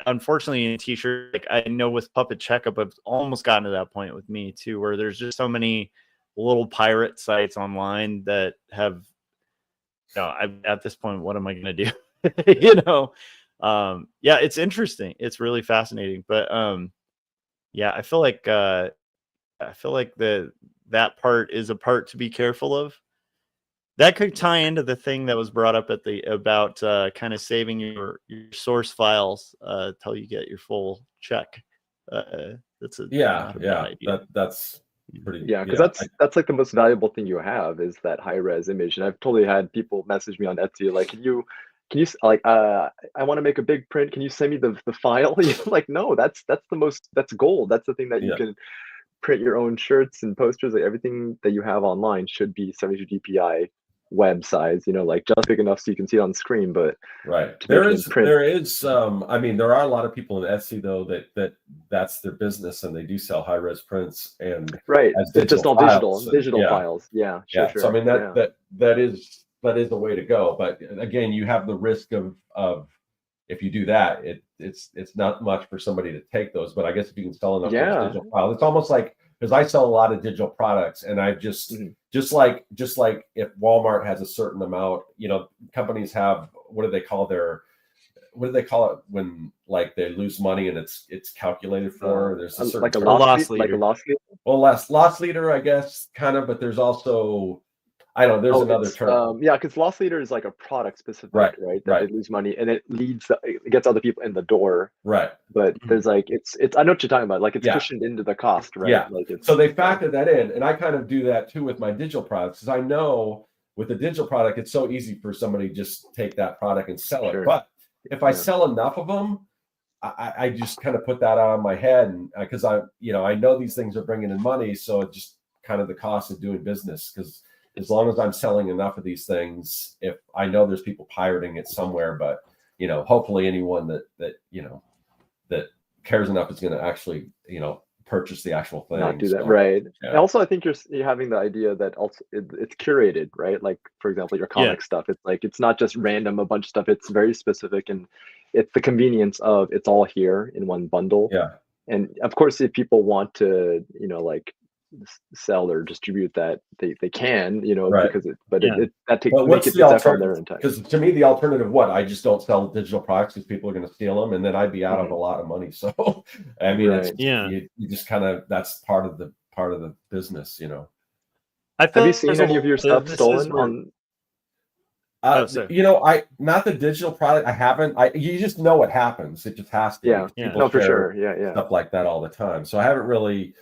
Speaker 4: unfortunately in t-shirt, like I know with Puppet Checkup, I've almost gotten to that point with me too, where there's just so many little pirate sites online that have, at this point, what am I going to do? Yeah, it's interesting. It's really fascinating. But yeah, I feel like that part is a part to be careful of. That could tie into the thing that was brought up about kind of saving your source files till you get your full check. That's not a bad idea.
Speaker 2: That's pretty.
Speaker 3: Yeah, because that's like the most valuable thing you have is that high res image. And I've totally had people message me on Etsy like, can you like I want to make a big print. Can you send me the file? Like, no, that's gold. That's the thing that you can print your own shirts and posters. Like everything that you have online should be 72 dpi web size, like just big enough so you can see it on the screen. But there is
Speaker 2: I mean, there are a lot of people in Etsy though that's their business, and they do sell high res prints and
Speaker 3: it's just all digital files. Sure.
Speaker 2: So I mean that is the way to go. But again, you have the risk of if you do that, it's not much for somebody to take those. But I guess if you can sell enough digital files, it's almost like, because I sell a lot of digital products, and I've just like if Walmart has a certain amount, companies have, what do they call it when like they lose money and it's calculated for? There's a certain
Speaker 3: like a loss leader.
Speaker 2: Well, loss leader, I guess, kind of, but there's also, I don't know, there's another term.
Speaker 3: Because loss leader is like a product specific, right? That they lose money and it gets other people in the door.
Speaker 2: Right.
Speaker 3: But there's like, it's I know what you're talking about. Like it's cushioned into the cost, right?
Speaker 2: Yeah.
Speaker 3: Like
Speaker 2: so they factor that in. And I kind of do that too with my digital products, because I know with the digital product, it's so easy for somebody to just take that product and sell it. But if I sell enough of them, I just kind of put that on my head, and because I know these things are bringing in money. So it's just kind of the cost of doing business, because as long as I'm selling enough of these things, if I know there's people pirating it somewhere, but hopefully anyone that cares enough is going to actually purchase the actual thing.
Speaker 3: Not do that, right? Yeah. And also, I think you're having the idea that also it's curated, right? Like for example, your comic stuff. It's like it's not just random a bunch of stuff. It's very specific, and it's the convenience of it's all here in one bundle.
Speaker 2: Yeah.
Speaker 3: And of course, if people want to, like sell or distribute that, they can, because that takes effort on their own time.
Speaker 2: Because to me, the alternative, I just don't sell digital products because people are going to steal them, and then I'd be out of a lot of money. So I mean, you just kind of, that's part of the business,
Speaker 3: Have you seen any of your stuff stolen on?
Speaker 2: Not the digital product. I haven't. You just know what happens. It just has to.
Speaker 3: No, for sure. Yeah.
Speaker 2: Stuff like that all the time. So I haven't really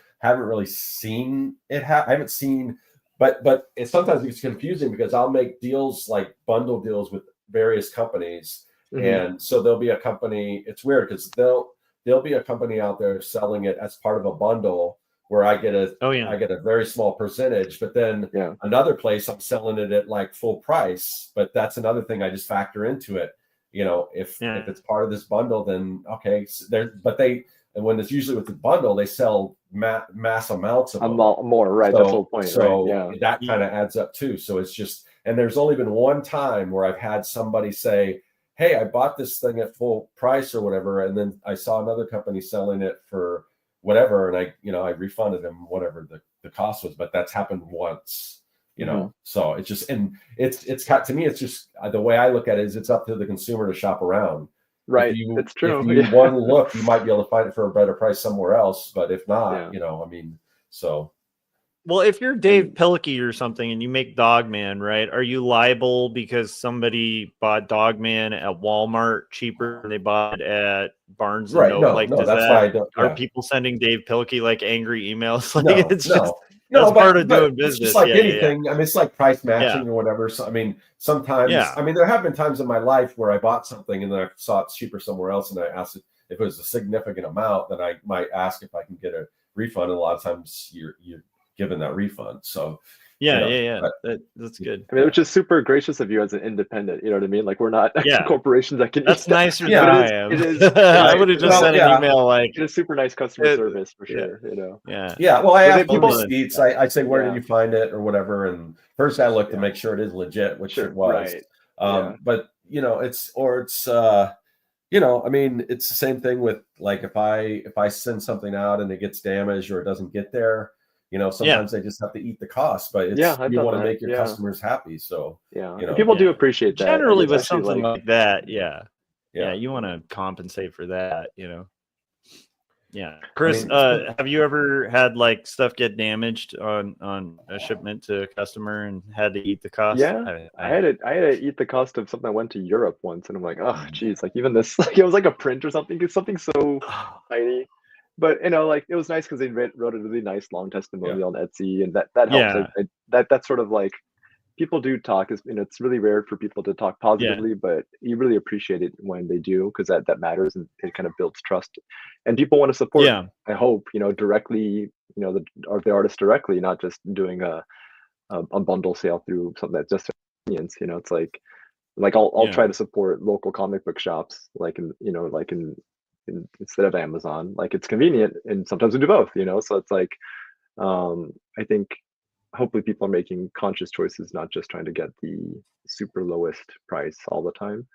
Speaker 2: seen it. I haven't seen, but sometimes it's confusing because I'll make deals, like bundle deals with various companies, and so there'll be a company. It's weird because there'll be a company out there selling it as part of a bundle where I get a very small percentage, but then another place I'm selling it at like full price. But that's another thing I just factor into it. If it's part of this bundle, then okay. And when it's usually with the bundle, they sell mass amounts of them.
Speaker 3: More, right?
Speaker 2: So,
Speaker 3: that's the whole point.
Speaker 2: So that kind of adds up too. So it's just, and there's only been one time where I've had somebody say, "Hey, I bought this thing at full price or whatever," and then I saw another company selling it for whatever, and I refunded them whatever the cost was. But that's happened once, So it's just, and it's to me, it's just the way I look at it is it's up to the consumer to shop around.
Speaker 3: Right, it's true.
Speaker 2: If you want to look, you might be able to find it for a better price somewhere else. But if not, so.
Speaker 4: Well, if you're Dave Pilkey or something and you make Dogman, right? Are you liable because somebody bought Dogman at Walmart cheaper than they bought it at Barnes and Noble?
Speaker 2: That's why I don't.
Speaker 4: Are people sending Dave Pilkey like angry emails?
Speaker 2: That's
Speaker 4: part of doing business.
Speaker 2: It's just like anything. I mean, it's like price matching or whatever. So I mean, sometimes I mean, there have been times in my life where I bought something and then I saw it's cheaper somewhere else, and I asked if it was a significant amount, then I might ask if I can get a refund. And a lot of times you're given that refund. So
Speaker 4: that's good.
Speaker 3: I mean, which is super gracious of you as an independent. You know what I mean? Like we're not corporations that can.
Speaker 4: That's nicer than I am.
Speaker 3: It is.
Speaker 4: I would have just sent an email like.
Speaker 3: It's super nice customer service for sure.
Speaker 2: Yeah. Well, I ask people receipts. I say, where did you find it or whatever, and first I look to make sure it is legit, which it was. Right. But it's I mean, it's the same thing with like if I send something out and it gets damaged or it doesn't get there. sometimes they just have to eat the cost, but
Speaker 3: Yeah,
Speaker 2: it's
Speaker 3: I've
Speaker 2: you
Speaker 3: done
Speaker 2: want to
Speaker 3: that.
Speaker 2: make your
Speaker 3: Yeah.
Speaker 2: customers happy. So
Speaker 3: Yeah. And people do appreciate that.
Speaker 4: Generally,
Speaker 3: and
Speaker 4: with
Speaker 3: especially,
Speaker 4: something like that, yeah,
Speaker 2: yeah.
Speaker 4: you want to compensate for that, Yeah,
Speaker 2: I
Speaker 4: Chris,
Speaker 2: mean,
Speaker 4: have you ever had like stuff get damaged on a shipment to a customer and had to eat the cost?
Speaker 3: Yeah, I had to eat the cost of something. I went to Europe once, and I'm like, oh, geez, like even this, like it was like a print or something. It's something so tiny, but like it was nice because they wrote a really nice long testimonial on Etsy, and that helps.
Speaker 4: Yeah.
Speaker 3: That's sort of like people do talk. Is it's really rare for people to talk positively, but you really appreciate it when they do, because that matters, and it kind of builds trust, and people want to support.
Speaker 4: Yeah.
Speaker 3: I hope directly, the artist directly, not just doing a bundle sale through something that's just convenience. It's like I'll try to support local comic book shops, like in instead of Amazon. Like it's convenient, and sometimes we do both. So it's like I think hopefully people are making conscious choices, not just trying to get the super lowest price all the time.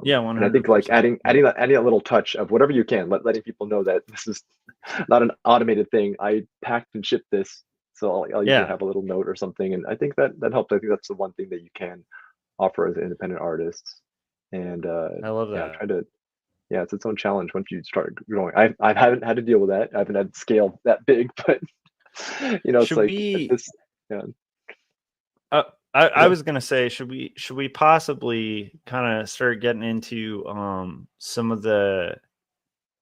Speaker 4: Yeah,
Speaker 3: and I think like
Speaker 4: 100%.
Speaker 3: adding that little touch of whatever you can, letting people know that this is not an automated thing. I packed and shipped this, so I'll usually have a little note or something, and I think that helps. I think that's the one thing that you can offer as independent artists, and
Speaker 4: I love that.
Speaker 3: It's its own challenge once you start growing. I haven't had to deal with that. I haven't had to scale that big, but it's
Speaker 4: Should
Speaker 3: like
Speaker 4: we?
Speaker 3: this.
Speaker 4: I was gonna say, should we possibly kind of start getting into some of the,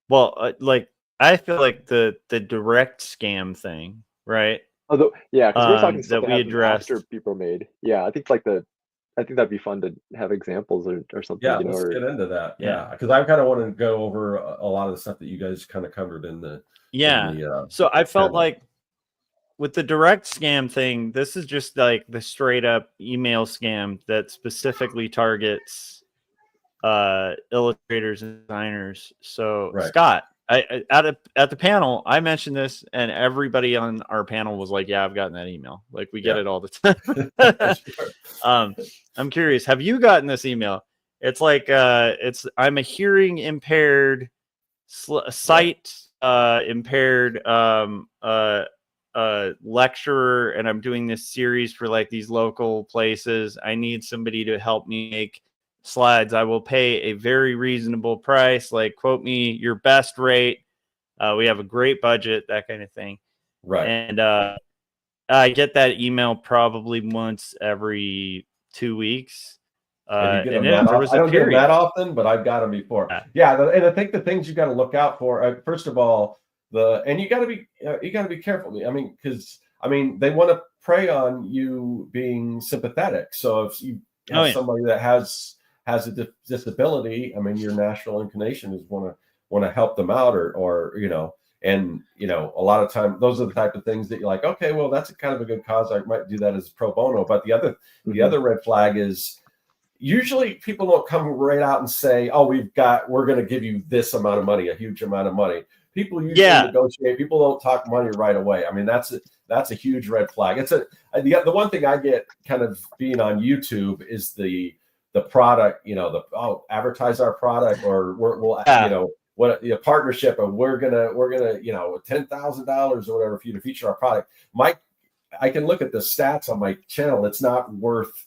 Speaker 4: like I feel like the direct scam thing, right?
Speaker 3: Although, yeah, because we're talking stuff
Speaker 4: that
Speaker 3: that
Speaker 4: we
Speaker 3: happened
Speaker 4: addressed.
Speaker 3: after people made. Yeah, I think that'd be fun to have examples or something.
Speaker 2: Yeah, let's get into that.
Speaker 4: Yeah.
Speaker 2: Because I kind of want to go over a lot of the stuff that you guys kind of covered in the
Speaker 4: So I felt
Speaker 2: panel.
Speaker 4: like with the direct scam thing, this is just like the straight up email scam that specifically targets illustrators and designers. So Scott, at the panel, I mentioned this, and everybody on our panel was like, "Yeah, I've gotten that email. Like, we get it all the time." I'm curious, have you gotten this email? It's like, I'm a hearing impaired, sight impaired lecturer, and I'm doing this series for like these local places. I need somebody to help me make slides. I will pay a very reasonable price. Like, quote me your best rate. We have a great budget, that kind of thing.
Speaker 2: Right.
Speaker 4: And I get that email probably once every 2 weeks.
Speaker 2: And you get them I don't get them that often, but I've got them before. Yeah, and I think the things you got to look out for, first of all, and you got to be careful. I mean, because they want to prey on you being sympathetic. So if you have somebody that has a disability, your natural inclination is want to help them out, or and a lot of time those are the type of things that you're like, okay, well, that's a kind of a good cause. I might do that as pro bono. But the other red flag is, usually people don't come right out and say, oh, we're going to give you this amount of money, a huge amount of money. People usually negotiate. People don't talk money right away. That's a huge red flag. It's the one thing I get kind of being on YouTube is the product, advertise our product, or we'll partnership, and we're gonna $10,000 or whatever for you to feature our product. I can look at the stats on my channel. It's not worth.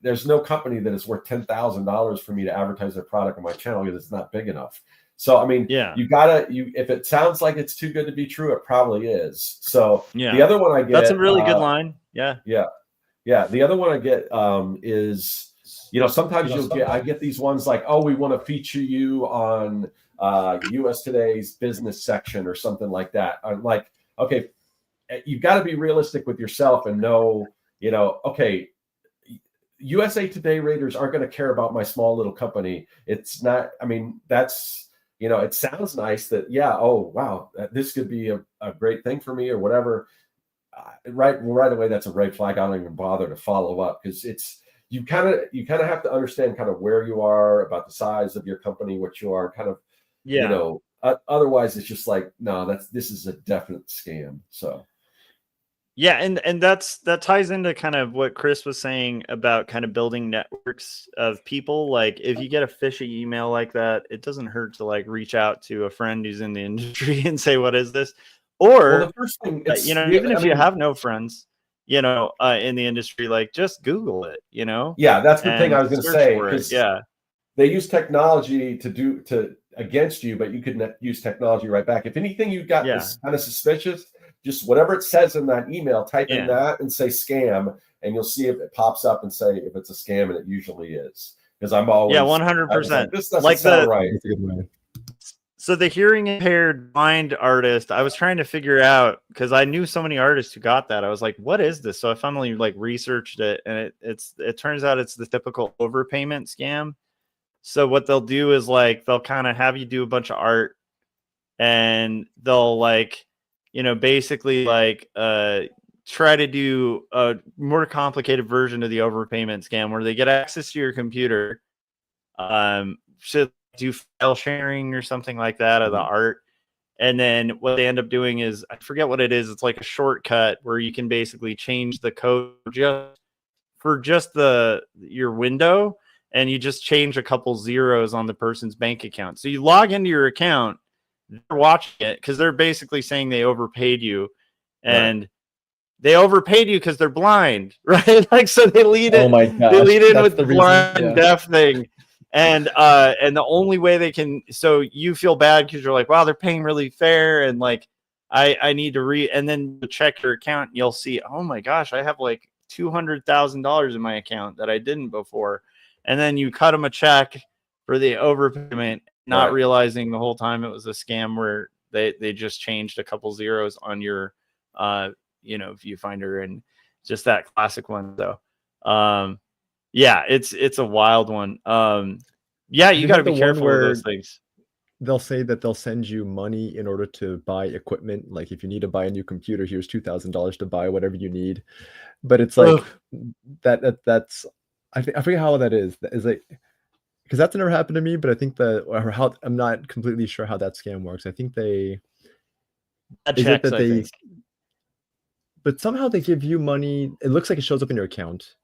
Speaker 2: There's no company that is worth $10,000 for me to advertise their product on my channel, because it's not big enough. So if it sounds like it's too good to be true, it probably is. So the other one I get,
Speaker 4: that's a really good line. The
Speaker 2: other one I get is, sometimes I get these ones like, oh, we want to feature you on US Today's business section or something like that. I'm like, okay, you've got to be realistic with yourself and know, okay, USA Today readers aren't going to care about my small little company. It's not. That's. It sounds nice that, oh, wow, this could be a great thing for me or whatever. Right away, that's a red flag. I don't even bother to follow up, because you kind of have to understand kind of where you are, about the size of your company, what you are, kind of, otherwise it's just like, no, this is a definite scam. So.
Speaker 4: Yeah, and that ties into kind of what Chris was saying about kind of building networks of people. Like, if you get a fishy email like that, it doesn't hurt to like reach out to a friend who's in the industry and say, what is this? Or
Speaker 2: Well, the first thing, it's,
Speaker 4: even if
Speaker 2: I
Speaker 4: you
Speaker 2: mean,
Speaker 4: have no friends, in the industry, like just Google it,
Speaker 2: yeah, that's the thing I
Speaker 4: and
Speaker 2: was going to
Speaker 4: search
Speaker 2: say,
Speaker 4: for it.
Speaker 2: because
Speaker 4: Yeah.
Speaker 2: they use technology against you, but you could use technology right back. If anything you got
Speaker 4: Yeah.
Speaker 2: is kind of suspicious, just whatever it says in that email, type in
Speaker 4: Yeah.
Speaker 2: that and say scam, and you'll see if it pops up and say if it's a scam, and it usually is. Because I'm always
Speaker 4: 100%.
Speaker 2: This doesn't
Speaker 4: Like
Speaker 2: sound right.
Speaker 5: That's a good way.
Speaker 4: So the hearing impaired blind artist, I was trying to figure out, because I knew so many artists who got that. I was like, what is this? So I finally like researched it, and it turns out it's the typical overpayment scam. So what they'll do is like they'll kind of have you do a bunch of art, and they'll like, basically like try to do a more complicated version of the overpayment scam where they get access to your computer, should do file sharing or something like that of the art. And then what they end up doing is, I forget what it is. It's like a shortcut where you can basically change the code for your window, and you just change a couple zeros on the person's bank account. So you log into your account, they're watching it because they're basically saying they overpaid you, and they overpaid you because they're blind, right? Like, so they lead it.
Speaker 5: Oh my gosh,
Speaker 4: they lead in
Speaker 5: that's
Speaker 4: with
Speaker 5: the
Speaker 4: the
Speaker 5: reason,
Speaker 4: blind
Speaker 5: yeah.
Speaker 4: deaf thing. And the only way they can, so you feel bad because you're like, wow, they're paying really fair, and like I need to and then you check your account and you'll see, oh my gosh, I have like $200,000 in my account that I didn't before. And then you cut them a check for the overpayment, not realizing the whole time it was a scam where they just changed a couple zeros on your viewfinder, and just that classic one. So yeah, it's a wild one. Yeah, you got to be careful of those things.
Speaker 5: They'll say that they'll send you money in order to buy equipment. Like if you need to buy a new computer, here's $2,000 to buy whatever you need. But it's like that's I forget how that is. That is like, because that's never happened to me. But I think I'm not completely sure how that scam works. I think but somehow they give you money. It looks like it shows up in your account.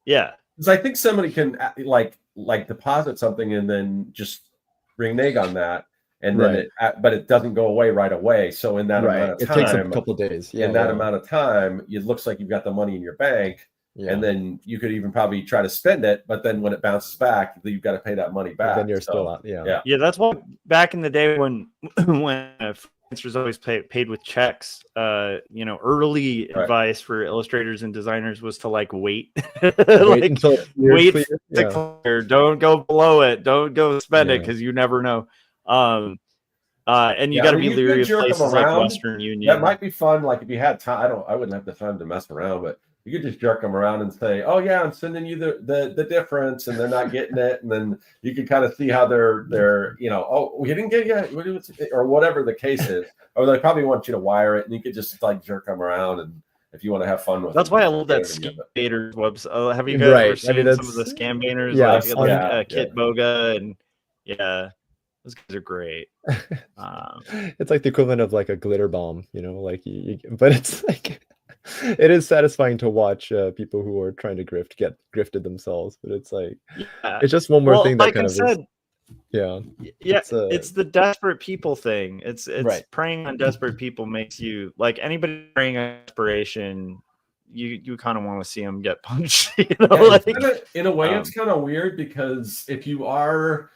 Speaker 4: Yeah.
Speaker 2: Because I think somebody can like deposit something and then just renege on that, and then but it doesn't go away right away. So in that amount of time,
Speaker 5: it takes a couple of days. Yeah,
Speaker 2: in that amount of time, it looks like you've got the money in your bank, and then you could even probably try to spend it. But then when it bounces back, you've got to pay that money back.
Speaker 5: Then you're still out. Yeah.
Speaker 4: That's why back in the day when freelancers always paid with checks, early advice for illustrators and designers was to like wait until wait to clear. Don't go below it. Don't go spend it, because you never know. And you got to be leery of places like Western Union.
Speaker 2: That might be fun. Like if you had time, I wouldn't have the time to mess around, but you could just jerk them around and say, "Oh yeah, I'm sending you the difference," and they're not getting it, and then you can kind of see how they're oh, we didn't get it, or whatever the case is, or they probably want you to wire it, and you could just like jerk them around, and if you want to have fun with
Speaker 4: that's why I love that Scam Baiters website. Have you guys ever seen some of the Scam Baiters? Kit Boga, and those guys are great.
Speaker 5: It's like the equivalent of like a glitter bomb, but it's like it is satisfying to watch people who are trying to get grifted themselves. But it's like it's just one more thing that kind of is.
Speaker 4: It's the desperate people thing. It's preying on desperate people makes you like anybody preying on desperation. You kind of want to see them get punched.
Speaker 2: In a way, it's kind of weird, because if you are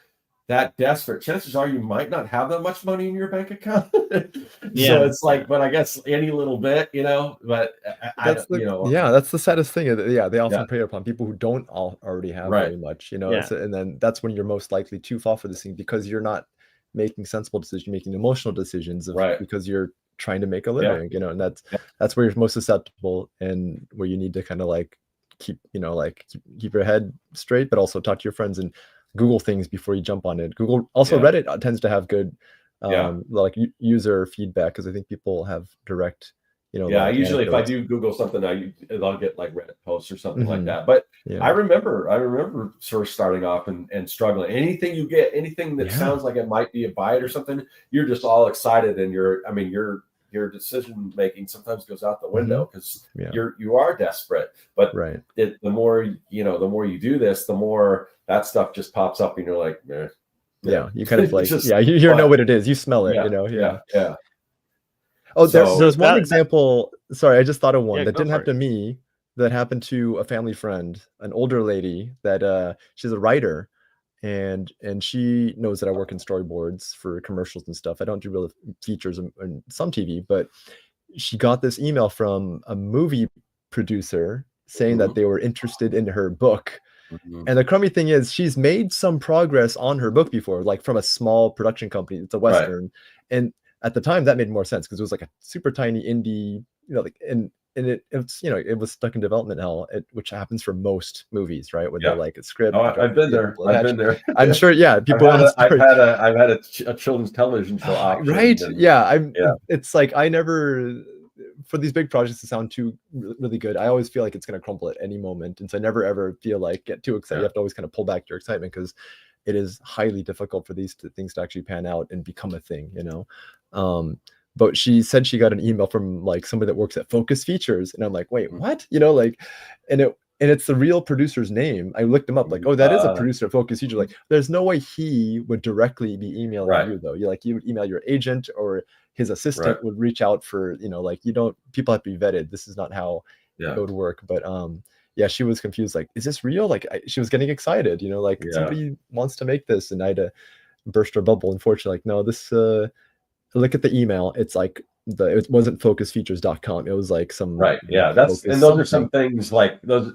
Speaker 2: that desperate, chances are you might not have that much money in your bank account. So it's like, but I guess any little bit, but that's
Speaker 5: the saddest thing. They often prey upon people who don't already have very much, and then that's when you're most likely to fall for this thing, because you're not making sensible decisions, making emotional decisions because you're trying to make a living, and that's where you're most susceptible, and where you need to kind of like keep your head straight, but also talk to your friends and Google things before you jump on it. Google also Reddit tends to have good like user feedback, because I think people have direct
Speaker 2: like usually if I do Google something, I'll get like Reddit posts or something like that. But I remember sort of starting off and struggling. Anything that sounds like it might be a bite or something, you're just all excited, and your decision making sometimes goes out the window, because you are desperate. But the more you do this, the more that stuff just pops up, and you're like,
Speaker 5: you kind of like you know what it is, you smell it, Oh,
Speaker 2: So
Speaker 5: there's one example. Sorry, I just thought of one
Speaker 4: Yeah,
Speaker 5: that
Speaker 4: go
Speaker 5: didn't
Speaker 4: for
Speaker 5: happen to me. That happened to a family friend, an older lady that she's a writer, and she knows that I work in storyboards for commercials and stuff. I don't do real features and some TV, but she got this email from a movie producer saying that they were interested in her book. And the crummy thing is, she's made some progress on her book before, like from a small production company. It's a Western. And at the time, that made more sense because it was like a super tiny indie, like, and it's, it was stuck in development hell, which happens for most movies, right? Where they're like a script.
Speaker 2: Oh, I've been there. I've been there.
Speaker 5: I'm sure. Yeah. People
Speaker 2: I've had a children's television show option.
Speaker 5: Right.
Speaker 2: And,
Speaker 5: yeah. It's like, I never, for these big projects to sound too really good, I always feel like it's going to crumble at any moment. And so I never ever feel like get too excited. You have to always kind of pull back your excitement because it is highly difficult for these things to actually pan out and become a thing, but she said she got an email from like somebody that works at Focus Features, and I'm like, wait, what? And it's the real producer's name. I looked him up, like, oh, that is a producer at Focus Features. Like, there's no way he would directly be emailing you though. You would email your agent, or his assistant would reach out for, people have to be vetted. This is not how it would work. But yeah, she was confused. Like, is this real? Like, she was getting excited, like somebody wants to make this, and I had to burst her bubble. Unfortunately, like, no, this, look at the email. It's like it wasn't focusfeatures.com. It was like some
Speaker 2: those are some things like those.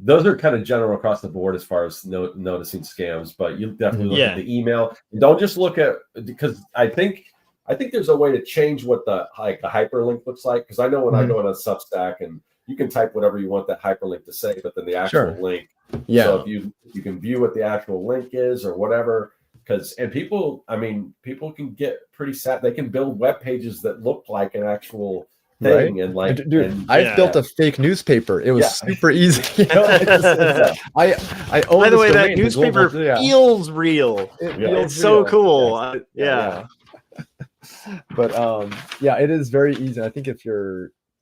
Speaker 2: Those are kind of general across the board as far as noticing scams. But you definitely look at the email. And don't just look at, because I think there's a way to change what the hyperlink looks like. Because I know when I go on a Substack, and you can type whatever you want that hyperlink to say, but then the actual link. Yeah. So if you can view what the actual link is or whatever. People can get pretty sad. They can build web pages that look like an actual thing, and like, dude,
Speaker 5: I've built a fake newspaper. It was super easy. I own.
Speaker 4: By the way, that newspaper feels real. It feels so cool. Yeah.
Speaker 5: But it is very easy. I think if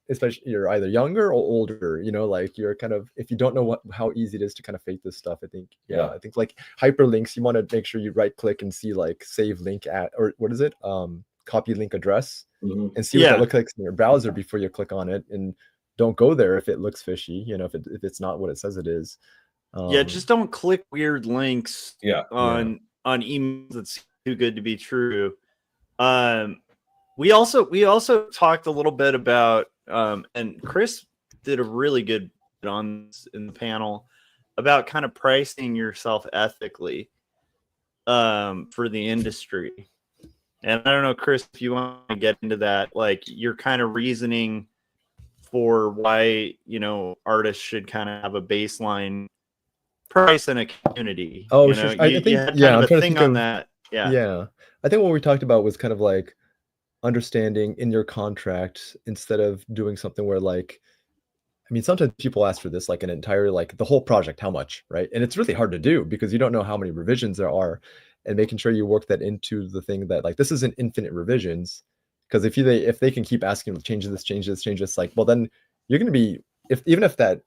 Speaker 5: especially you're either younger or older, like you're kind of, if you don't know how easy it is to kind of fake this stuff, I think like hyperlinks, you want to make sure you right click and see like save link at, or what is it? Copy link address, and see what that looks like in your browser before you click on it, and don't go there if it looks fishy, if it's not what it says it is.
Speaker 4: Just don't click weird links on emails that's too good to be true. We also talked a little bit about, and Chris did a really good bit on this in the panel about kind of pricing yourself ethically for the industry. And I don't know, Chris, if you want to get into that, like your kind of reasoning for why, artists should kind of have a baseline price in a community.
Speaker 5: Oh, sure. I think,
Speaker 4: I'm trying to think on that.
Speaker 5: Yeah. I think what we talked about was kind of like understanding in your contract, instead of doing something where sometimes people ask for this, like an entire, like the whole project, how much, right? And it's really hard to do because you don't know how many revisions there are, and making sure you work that into the thing that like, this isn't infinite revisions. Because if they can keep asking, change this, like, well, then you're going to be, even if that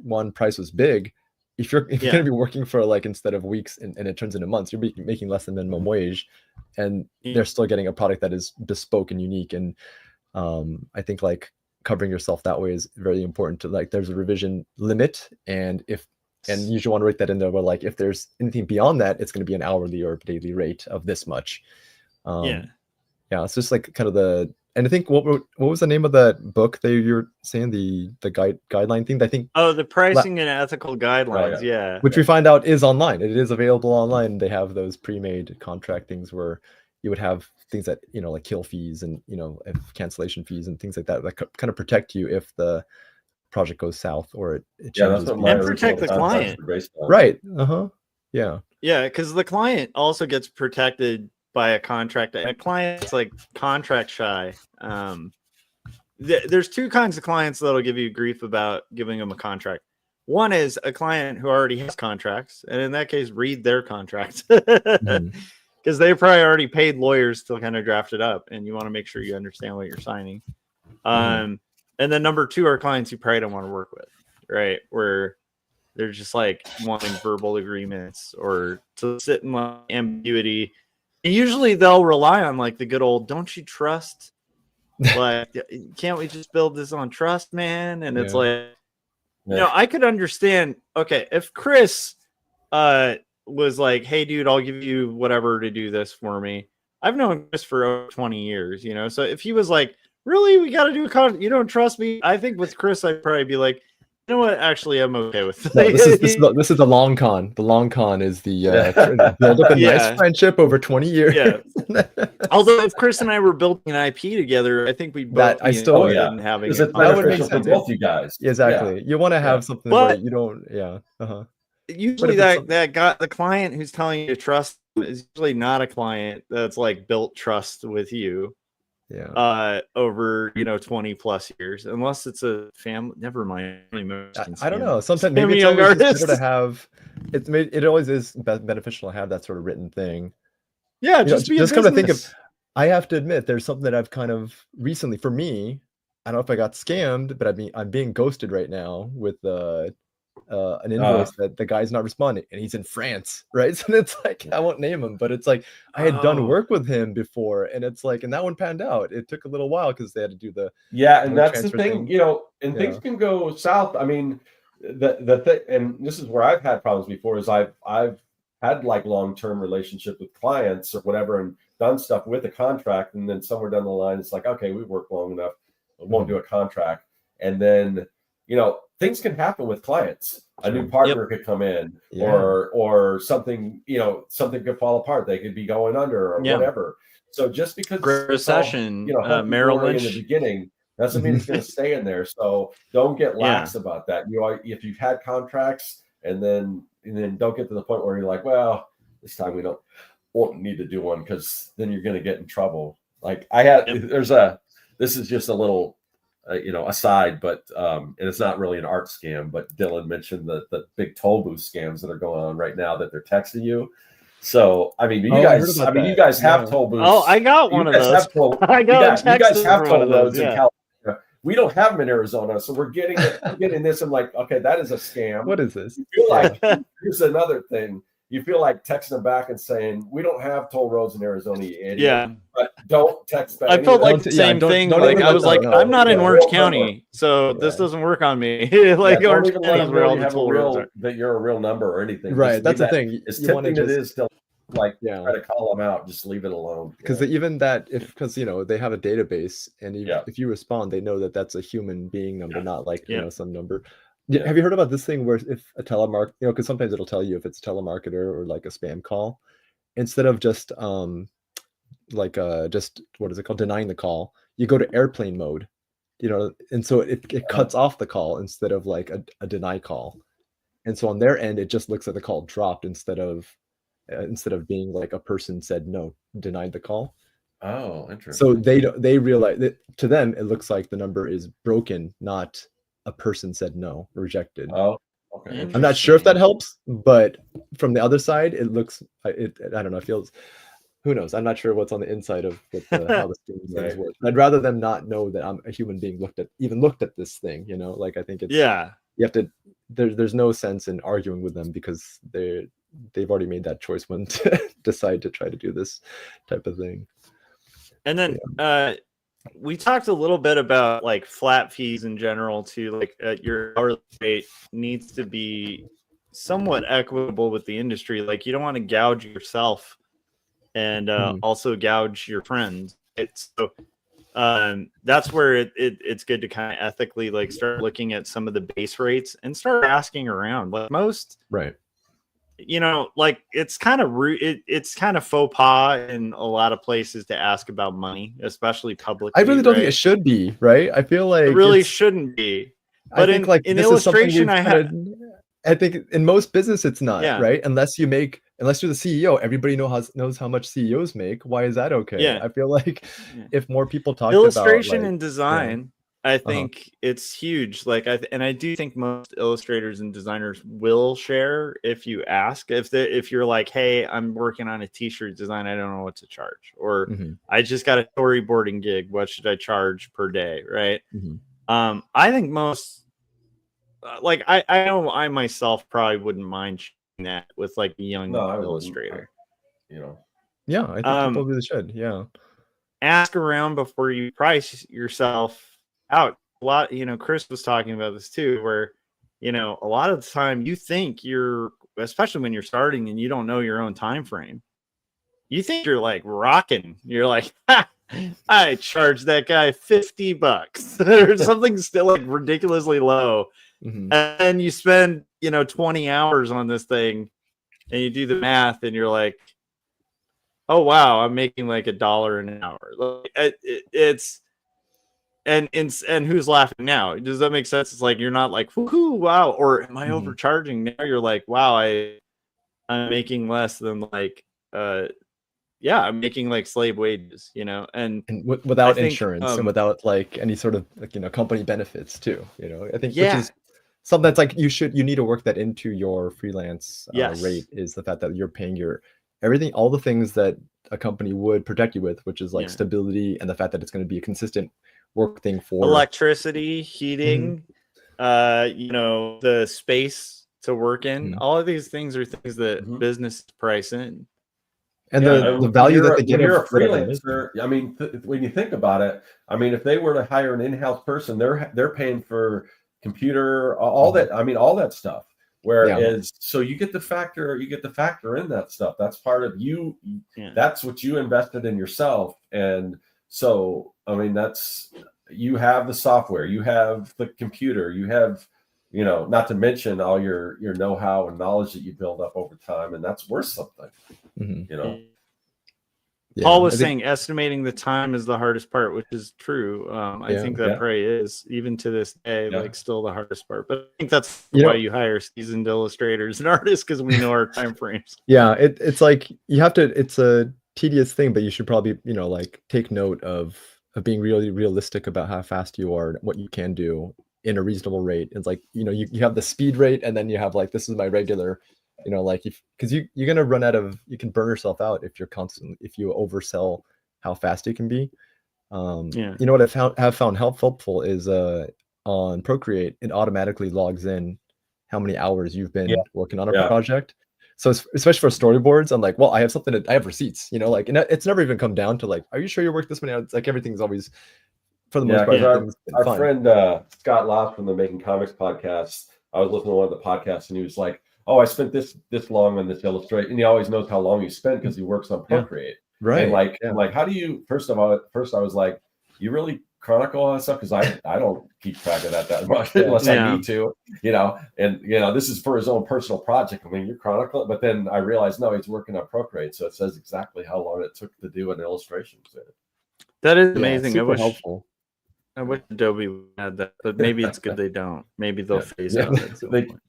Speaker 5: one price was big, if you're going to be working for like, instead of weeks and it turns into months, you're making less than minimum wage, and they're still getting a product that is bespoke and unique. And I think like covering yourself that way is very important. To like, there's a revision limit, and you should want to write that in there, where like if there's anything beyond that, it's going to be an hourly or daily rate of this much. It's just like kind of and I think what was the name of that book that you're saying, the guideline thing? I think
Speaker 4: the pricing and ethical guidelines,
Speaker 5: which we find out is online. It is available online. They have those pre-made contract things where you would have things that like kill fees and cancellation fees and things like that kind of protect you if the project goes south or it changes.
Speaker 4: And protect the client,
Speaker 5: right?
Speaker 4: Because the client also gets protected by a contract. And a client's like contract shy. There's two kinds of clients that'll give you grief about giving them a contract. One is a client who already has contracts, and in that case, read their contracts because they probably already paid lawyers to kind of draft it up, and you want to make sure you understand what you're signing. And then number two are clients you probably don't want to work with, right? Where they're just like wanting verbal agreements or to sit in ambiguity. Usually they'll rely on like the good old, don't you trust? Like, can't we just build this on trust, man? And it's like, I could understand. Okay, if Chris was like, hey, dude, I'll give you whatever to do this for me. I've known Chris for over 20 years, So if he was like, really, we got to do a you don't trust me? I think with Chris, I'd probably be like, you know what? Actually, I'm okay with it.
Speaker 5: No, this is the long con. The long con is the build up a nice friendship over 20 years.
Speaker 4: Yeah. Although if Chris and I were building an IP together, I think we'd both be interested in having
Speaker 2: it. Beneficial for both you guys.
Speaker 5: Exactly. Yeah. You want to have something where you don't. Yeah.
Speaker 4: Usually that got the client who's telling you to trust is usually not a client that's like built trust with you.
Speaker 5: Yeah.
Speaker 4: Over 20 plus years, unless it's a family. Never mind.
Speaker 5: I don't know. Sometimes maybe it's always better to have. It always is beneficial to have that sort of written thing.
Speaker 4: Yeah, just
Speaker 5: come to think of. I have to admit, there's something that I've kind of recently, for me, I don't know if I got scammed, but I'm being ghosted right now with an invoice that the guy's not responding, and he's in France, right? So it's like, I won't name him, but it's like I had done work with him before, and it's like, and that one panned out. It took a little while because they had to do the
Speaker 2: and that's the thing, and things can go south. I mean, the thing, and this is where I've had problems before, is I've had like long-term relationship with clients or whatever, and done stuff with a contract, and then somewhere down the line, it's like, okay, we worked long enough, we won't do a contract, and then things can happen with clients. A new partner could come in, or something, something could fall apart. They could be going under or whatever. So just because
Speaker 4: recession, Merrill Lynch
Speaker 2: in the beginning doesn't mean it's going to stay in there. So don't get lax about that. If you've had contracts, and then don't get to the point where you're like, well, this time we won't need to do one, because then you're going to get in trouble. Like I had, this is just a little. Aside, but and it's not really an art scam, but Dylan mentioned the big toll booth scams that are going on right now, that they're texting you. So you guys have toll booths.
Speaker 4: Oh, I got one of those. You guys
Speaker 2: have toll roads in California. We don't have them in Arizona, so we're getting this. I'm like, okay, that is a scam.
Speaker 5: What is this?
Speaker 2: You feel like here's another thing. You feel like texting them back and saying, we don't have toll roads in Arizona, you idiot.
Speaker 4: Yeah.
Speaker 2: But don't text back.
Speaker 4: I felt like the same thing. Like I was like, I'm not in Orange County, so this doesn't work on me. Like Orange County is where all the toll roads are.
Speaker 2: That you're a real number or anything.
Speaker 5: Right. That's the thing.
Speaker 2: As tempting it is to try to call them out, just leave it alone.
Speaker 5: Because even that, because they have a database, and if you respond, they know that that's a human being number, not like some number. Have you heard about this thing where if a because sometimes it'll tell you if it's a telemarketer or like a spam call, instead of just just what is it called, denying the call, you go to airplane mode, and so it cuts off the call instead of like a deny call, and so on their end it just looks like the call dropped instead of being like a person said no, denied the call.
Speaker 2: Oh, interesting.
Speaker 5: So they realize that to them it looks like the number is broken, not a person said no, rejected.
Speaker 2: Oh, okay.
Speaker 5: I'm not sure if that helps, but from the other side, it looks. I don't know. It feels. Who knows? I'm not sure what's on the inside of how the things work. I'd rather them not know that I'm a human being looked at this thing. Like I think it's.
Speaker 4: Yeah.
Speaker 5: You have to. There's no sense in arguing with them, because they've already made that choice when to decide to try to do this type of thing.
Speaker 4: And then we talked a little bit about like flat fees in general too. Like your hourly rate needs to be somewhat equitable with the industry. Like you don't want to gouge yourself and also gouge your friends. So that's where it's good to kind of ethically like start looking at some of the base rates and start asking around. Like most,
Speaker 5: right.
Speaker 4: Like it's kind of it's kind of faux pas in a lot of places to ask about money, especially publicly.
Speaker 5: I really don't think it should be, right? I feel like
Speaker 4: it really shouldn't be. But in illustration,
Speaker 5: I think in most business it's not, right? Unless you're the CEO, everybody knows how much CEOs make. Why is that okay?
Speaker 4: Yeah.
Speaker 5: I feel like if more people talk
Speaker 4: illustration
Speaker 5: about
Speaker 4: and design. I think it's huge. Like, I do think most illustrators and designers will share if you ask. If you're like, hey, I'm working on a T-shirt design, I don't know what to charge, or I just got a storyboarding gig. What should I charge per day? Right. I think most, like, I know I myself probably wouldn't mind sharing that with like a young illustrator.
Speaker 5: Yeah, I think people really should. Yeah.
Speaker 4: Ask around before you price yourself out. A lot, Chris was talking about this too, where, a lot of the time you think you're, especially when you're starting and you don't know your own time frame, you think you're like rocking. You're like, I charged that guy $50 or something still like ridiculously low.
Speaker 5: Mm-hmm.
Speaker 4: And you spend, 20 hours on this thing and you do the math and you're like, oh, wow, I'm making like $1 an hour. Like, it's and who's laughing now? Does that make sense? It's like you're not like, whoo, wow, or am I overcharging? Now you're like, wow, I'm making less than like I'm making like slave wages, and
Speaker 5: without insurance and without like any sort of like, company benefits too, I think which is something that's like you need to work that into your freelance rate, is the fact that you're paying your everything, all the things that a company would protect you with, which is like stability and the fact that it's going to be a consistent work thing for
Speaker 4: electricity, heating, the space to work in. All of these things are things that business price in.
Speaker 5: And the value that they get.
Speaker 2: You're a freelancer. I mean, when you think about it, I mean, if they were to hire an in-house person, they're paying for computer, all that. I mean, all that stuff. Whereas, so you get the factor in that stuff. That's part of you. That's what you invested in yourself. And so, I mean, you have the software, you have the computer, you have, not to mention all your know-how and knowledge that you build up over time, and that's worth something.
Speaker 4: Paul was saying estimating the time is the hardest part, which is true. I think that probably is, even to this day, like still the hardest part. But I think that's why you hire seasoned illustrators and artists, because we know our time frames.
Speaker 5: Yeah, it's like you have to. It's a tedious thing, but you should probably like take note of being really realistic about how fast you are, what you can do in a reasonable rate. It's like you have the speed rate, and then you have like, this is my regular. Like because you're gonna run out of, you can burn yourself out if you oversell how fast it can be. What I have found helpful is on Procreate, it automatically logs in how many hours you've been working on a project. So especially for storyboards, I'm like, well, I have receipts, like, and it's never even come down to like, are you sure you worked this many hours? It's like everything's always, for the most part,
Speaker 2: our friend Scott Loss from the Making Comics podcast, I was listening to one of the podcasts, and he was like, oh, I spent this long on this illustration, and he always knows how long he spent because he works on Procreate.
Speaker 5: Right.
Speaker 2: And I'm like, how do you, first I was like, you really chronicle all that stuff? Because I don't keep track of that much unless I need to, and this is for his own personal project. I mean, you're chronicling, but then I realized, no, he's working on Procreate, so it says exactly how long it took to do an illustration.
Speaker 4: That is amazing.
Speaker 5: Helpful.
Speaker 4: I wish Adobe had that, but maybe it's good they don't. Maybe they'll phase out at some point.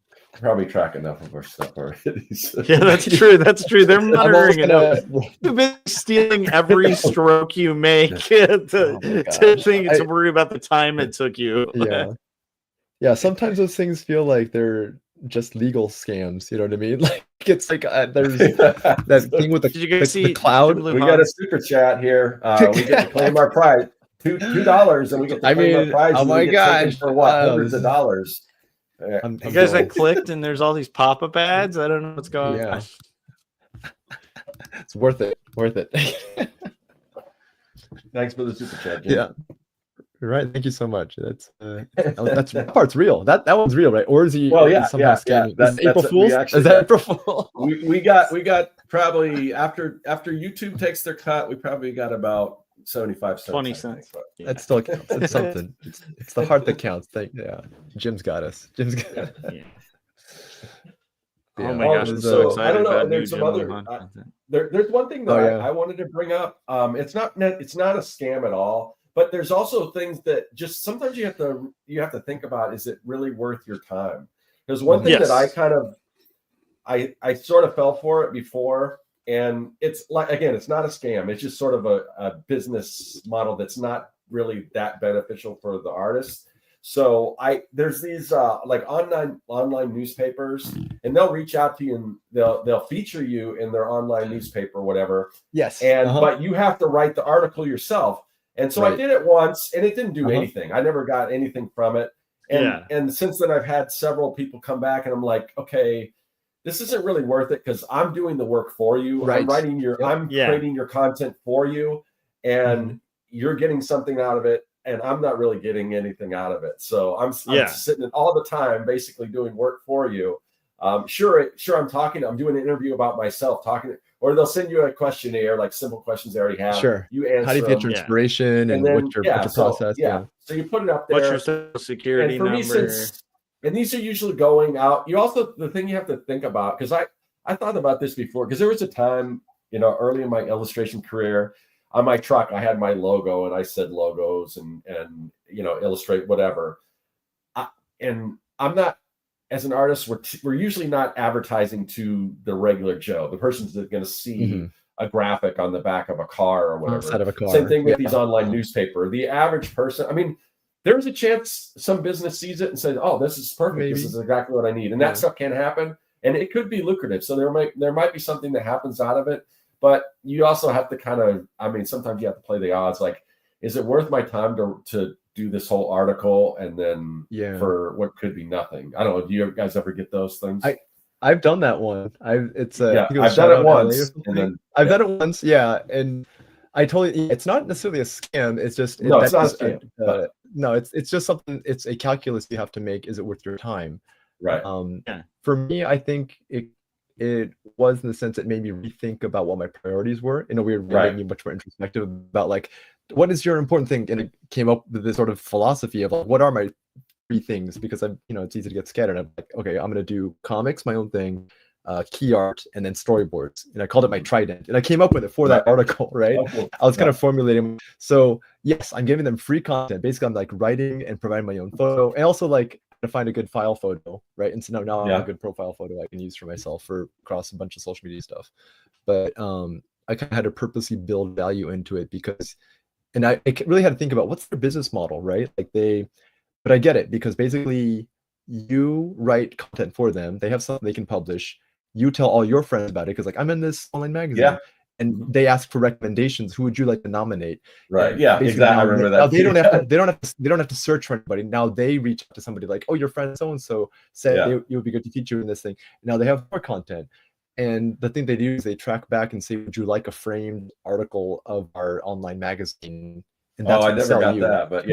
Speaker 2: Probably track enough of our stuff already.
Speaker 4: Yeah, that's true. That's true. They're monitoring it. You've been stealing every stroke you make to worry about the time it took you.
Speaker 5: Yeah. Sometimes those things feel like they're just legal scams. You know what I mean? Like it's like there's that thing with the cloud.
Speaker 2: We got a super chat here. We get to claim our prize. $2, and we get to claim our prize.
Speaker 5: Oh my god!
Speaker 2: For what? Hundreds of dollars.
Speaker 4: You guys, I clicked and there's all these pop-up ads. I don't know what's going on.
Speaker 5: It's worth it.
Speaker 2: Thanks for the super chat, Jim.
Speaker 5: Yeah. Right. Thank you so much. That part's real. That one's real, right? Or is he somehow scamming?
Speaker 2: That's
Speaker 5: April Fool's? Is that April Fool?
Speaker 2: We got probably after YouTube takes their cut, we probably got about 75 cents.
Speaker 4: 20 cents.
Speaker 5: That still counts. It's something. It's the heart that counts. Jim's got us. Oh
Speaker 4: my gosh, I'm so excited.
Speaker 2: I don't know.
Speaker 4: About
Speaker 2: there's some other. There's one thing that I wanted to bring up. It's not a scam at all, but there's also things that just sometimes you have to think about: is it really worth your time? There's one thing that I sort of fell for it before. And it's like, again, it's not a scam. It's just sort of a business model that's not really that beneficial for the artists. So there's these like online newspapers, and they'll reach out to you and they'll feature you in their online newspaper or whatever.
Speaker 5: Yes.
Speaker 2: And but you have to write the article yourself. And so I did it once, and it didn't do anything. I never got anything from it. And since then I've had several people come back, and I'm like, okay, this isn't really worth it because I'm doing the work for you.
Speaker 5: Right.
Speaker 2: I'm writing I'm creating your content for you, and you're getting something out of it, and I'm not really getting anything out of it. So I'm sitting all the time basically doing work for you. Sure, I'm I'm doing an interview about myself, or they'll send you a questionnaire, like simple questions they already have.
Speaker 5: Sure.
Speaker 2: You answer.
Speaker 5: How do you get your inspiration and what's your process?
Speaker 2: So you put it up there.
Speaker 4: What's your social security number?
Speaker 2: And these are usually going out. You also, the thing you have to think about, because I thought about this before, because there was a time, early in my illustration career, on my truck, I had my logo and I said logos and illustrate whatever. And I'm not, as an artist, we're usually not advertising to the regular Joe, the person's going to see a graphic on the back of a car or whatever.
Speaker 5: Instead of a car.
Speaker 2: Same thing with these online newspaper. The average person, I mean, there's a chance some business sees it and says, "Oh, this is perfect. Maybe. This is exactly what I need," and that stuff can happen, and it could be lucrative. So there might be something that happens out of it, but you also have to kind of, sometimes you have to play the odds. Like, is it worth my time to do this whole article and then for what could be nothing? I don't know. Do you guys ever get those things?
Speaker 5: I've done that one. I've
Speaker 2: done it once, and then
Speaker 5: I've done it once. Yeah, and I totally. It's not necessarily a scam. It's just
Speaker 2: it's not a scam.
Speaker 5: No, it's just something. It's a calculus you have to make. Is it worth your time?
Speaker 2: Right.
Speaker 5: For me, I think it was in the sense that made me rethink about what my priorities were in a weird way, made me much more introspective about like what is your important thing, and it came up with this sort of philosophy of like, what are my 3 things? Because it's easy to get scattered. I'm like, okay, I'm gonna do comics, my own thing, key art, and then storyboards, and I called it my trident, and I came up with it for that article, right? I was kind of formulating. So yes, I'm giving them free content. Basically, I'm like writing and providing my own photo, and also like to find a good file photo, right? And so now I have a good profile photo I can use for myself for across a bunch of social media stuff. But I kind of had to purposely build value into it because, and I really had to think about what's their business model, right? But I get it, because basically you write content for them, they have something they can publish, you tell all your friends about it, because like I'm in this online magazine, and they ask for recommendations. Who would you like to nominate?
Speaker 2: Right. Yeah. Exactly. I remember that.
Speaker 5: They don't have to search for anybody. Now they reach out to somebody like, oh, your friend so and so said it would be good to feature in this thing. Now they have more content, and the thing they do is they track back and say, would you like a framed article of our online magazine? And that's
Speaker 2: I never got that, but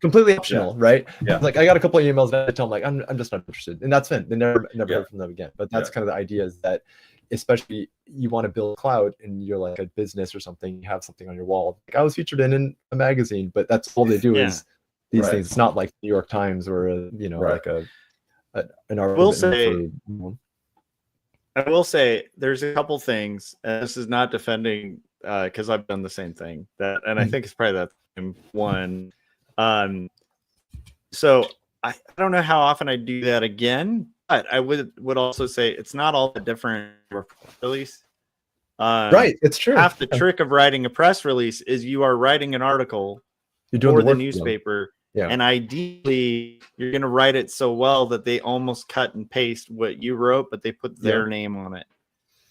Speaker 5: completely optional, right? Yeah. Like I got a couple of emails that I tell them like, I'm just not interested, and that's fine. They never heard from them again. But that's kind of the idea, is that especially you want to build clout and you're like a business or something, you have something on your wall. Like I was featured in a magazine, but that's all they do is these things. It's not like New York Times or like an article.
Speaker 4: I will say there's a couple things, and this is not defending because I've done the same thing and I think it's probably that same one. So I don't know how often I do that again, but I would also say it's not all that different for a press release.
Speaker 5: Right, it's true.
Speaker 4: Half the trick of writing a press release is you are writing an article for the newspaper, and ideally you're going to write it so well that they almost cut and paste what you wrote, but they put their name on it.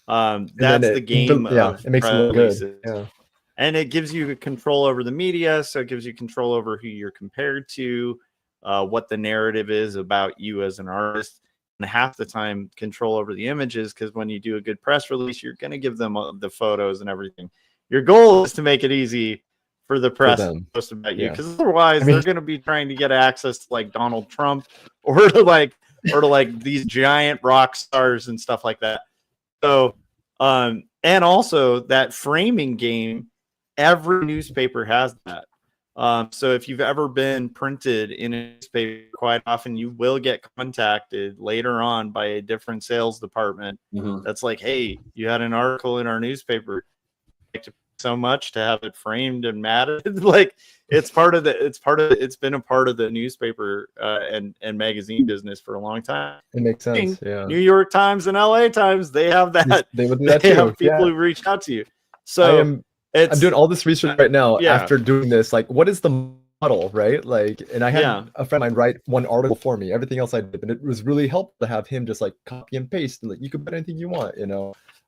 Speaker 4: That's the game.
Speaker 5: It makes it look good. Yeah.
Speaker 4: And it gives you control over the media, so it gives you control over who you're compared to, what the narrative is about you as an artist, and half the time control over the images, because when you do a good press release, you're going to give them the photos and everything. Your goal is to make it easy for the press to post about you, because otherwise they're going to be trying to get access to like Donald Trump or to like these giant rock stars and stuff like that. So, and also that framing game, every newspaper has that. So if you've ever been printed in a newspaper, quite often you will get contacted later on by a different sales department. That's like, hey, you had an article in our newspaper, so much to have it framed and matted. Like it's been a part of the newspaper and magazine business for a long time.
Speaker 5: It makes sense. Yeah.
Speaker 4: New York Times and LA Times, they have that.
Speaker 5: They would do that
Speaker 4: too.
Speaker 5: Have
Speaker 4: people who reach out to you. So
Speaker 5: I'm doing all this research right now after doing this. Like, what is the model, right? Like, and I had a friend of mine write one article for me. Everything else I did, and it was really helpful to have him just like copy and paste. And like, you could put anything you want.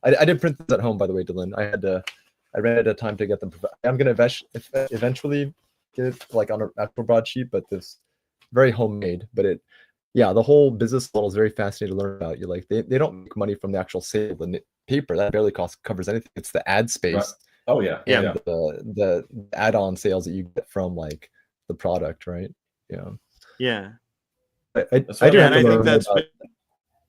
Speaker 5: I didn't print this at home, by the way, Dylan. I ran out of time to get them. I'm gonna eventually get it like on an actual broadsheet, but this very homemade. But yeah, the whole business model is very fascinating to learn about. You like they don't make money from the actual sale of the paper. That barely covers anything. It's the ad space.
Speaker 2: Right. Oh yeah,
Speaker 5: and
Speaker 2: yeah.
Speaker 5: The add-on sales that you get from like the product, right? Yeah.
Speaker 4: Yeah.
Speaker 5: I do have to learn
Speaker 4: that's
Speaker 5: about.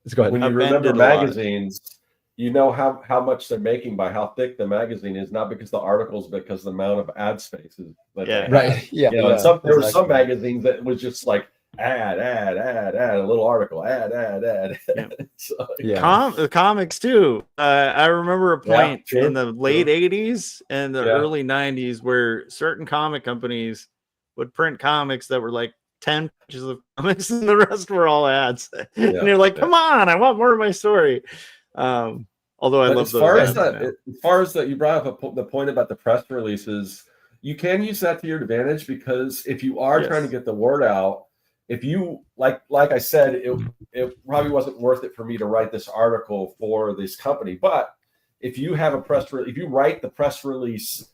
Speaker 5: Let's go ahead.
Speaker 2: When you remember magazines, you know how much they're making by how thick the magazine is, not because the articles, but because the amount of ad spaces that they have.
Speaker 5: Right. Yeah.
Speaker 2: You know, and there were some magazines that was just like ad, a little article, ad.
Speaker 4: Yeah.
Speaker 2: So,
Speaker 4: the comics too. I remember a point in the late 80s and the early 90s where certain comic companies would print comics that were like 10 pages of comics and the rest were all ads. And you're like, come on, I want more of my story. Although I love those.
Speaker 2: As far as that, you brought up the point about the press releases. You can use that to your advantage, because if you are trying to get the word out, if you like I said, it probably wasn't worth it for me to write this article for this company. But if you have a if you write the press release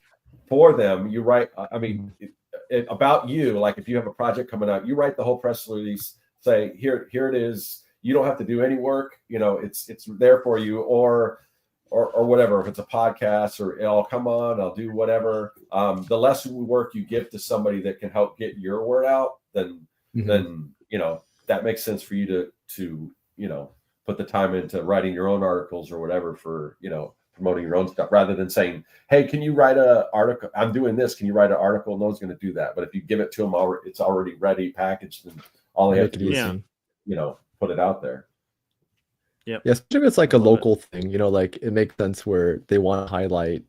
Speaker 2: for them, you write. I mean, about you. Like if you have a project coming out, you write the whole press release. Say here it is. You don't have to do any work. You know, it's there for you, or whatever. If it's a podcast, or I'll come on, I'll do whatever. The less work you give to somebody that can help get your word out, then you know that makes sense for you to you know put the time into writing your own articles or whatever for promoting your own stuff, rather than saying, hey, can you write an article? I'm doing this. Can you write an article? No one's going to do that. But if you give it to them, it's already ready, packaged, and all they have to do is put it out there.
Speaker 5: Yeah, especially if it's like a local thing, like it makes sense where they want to highlight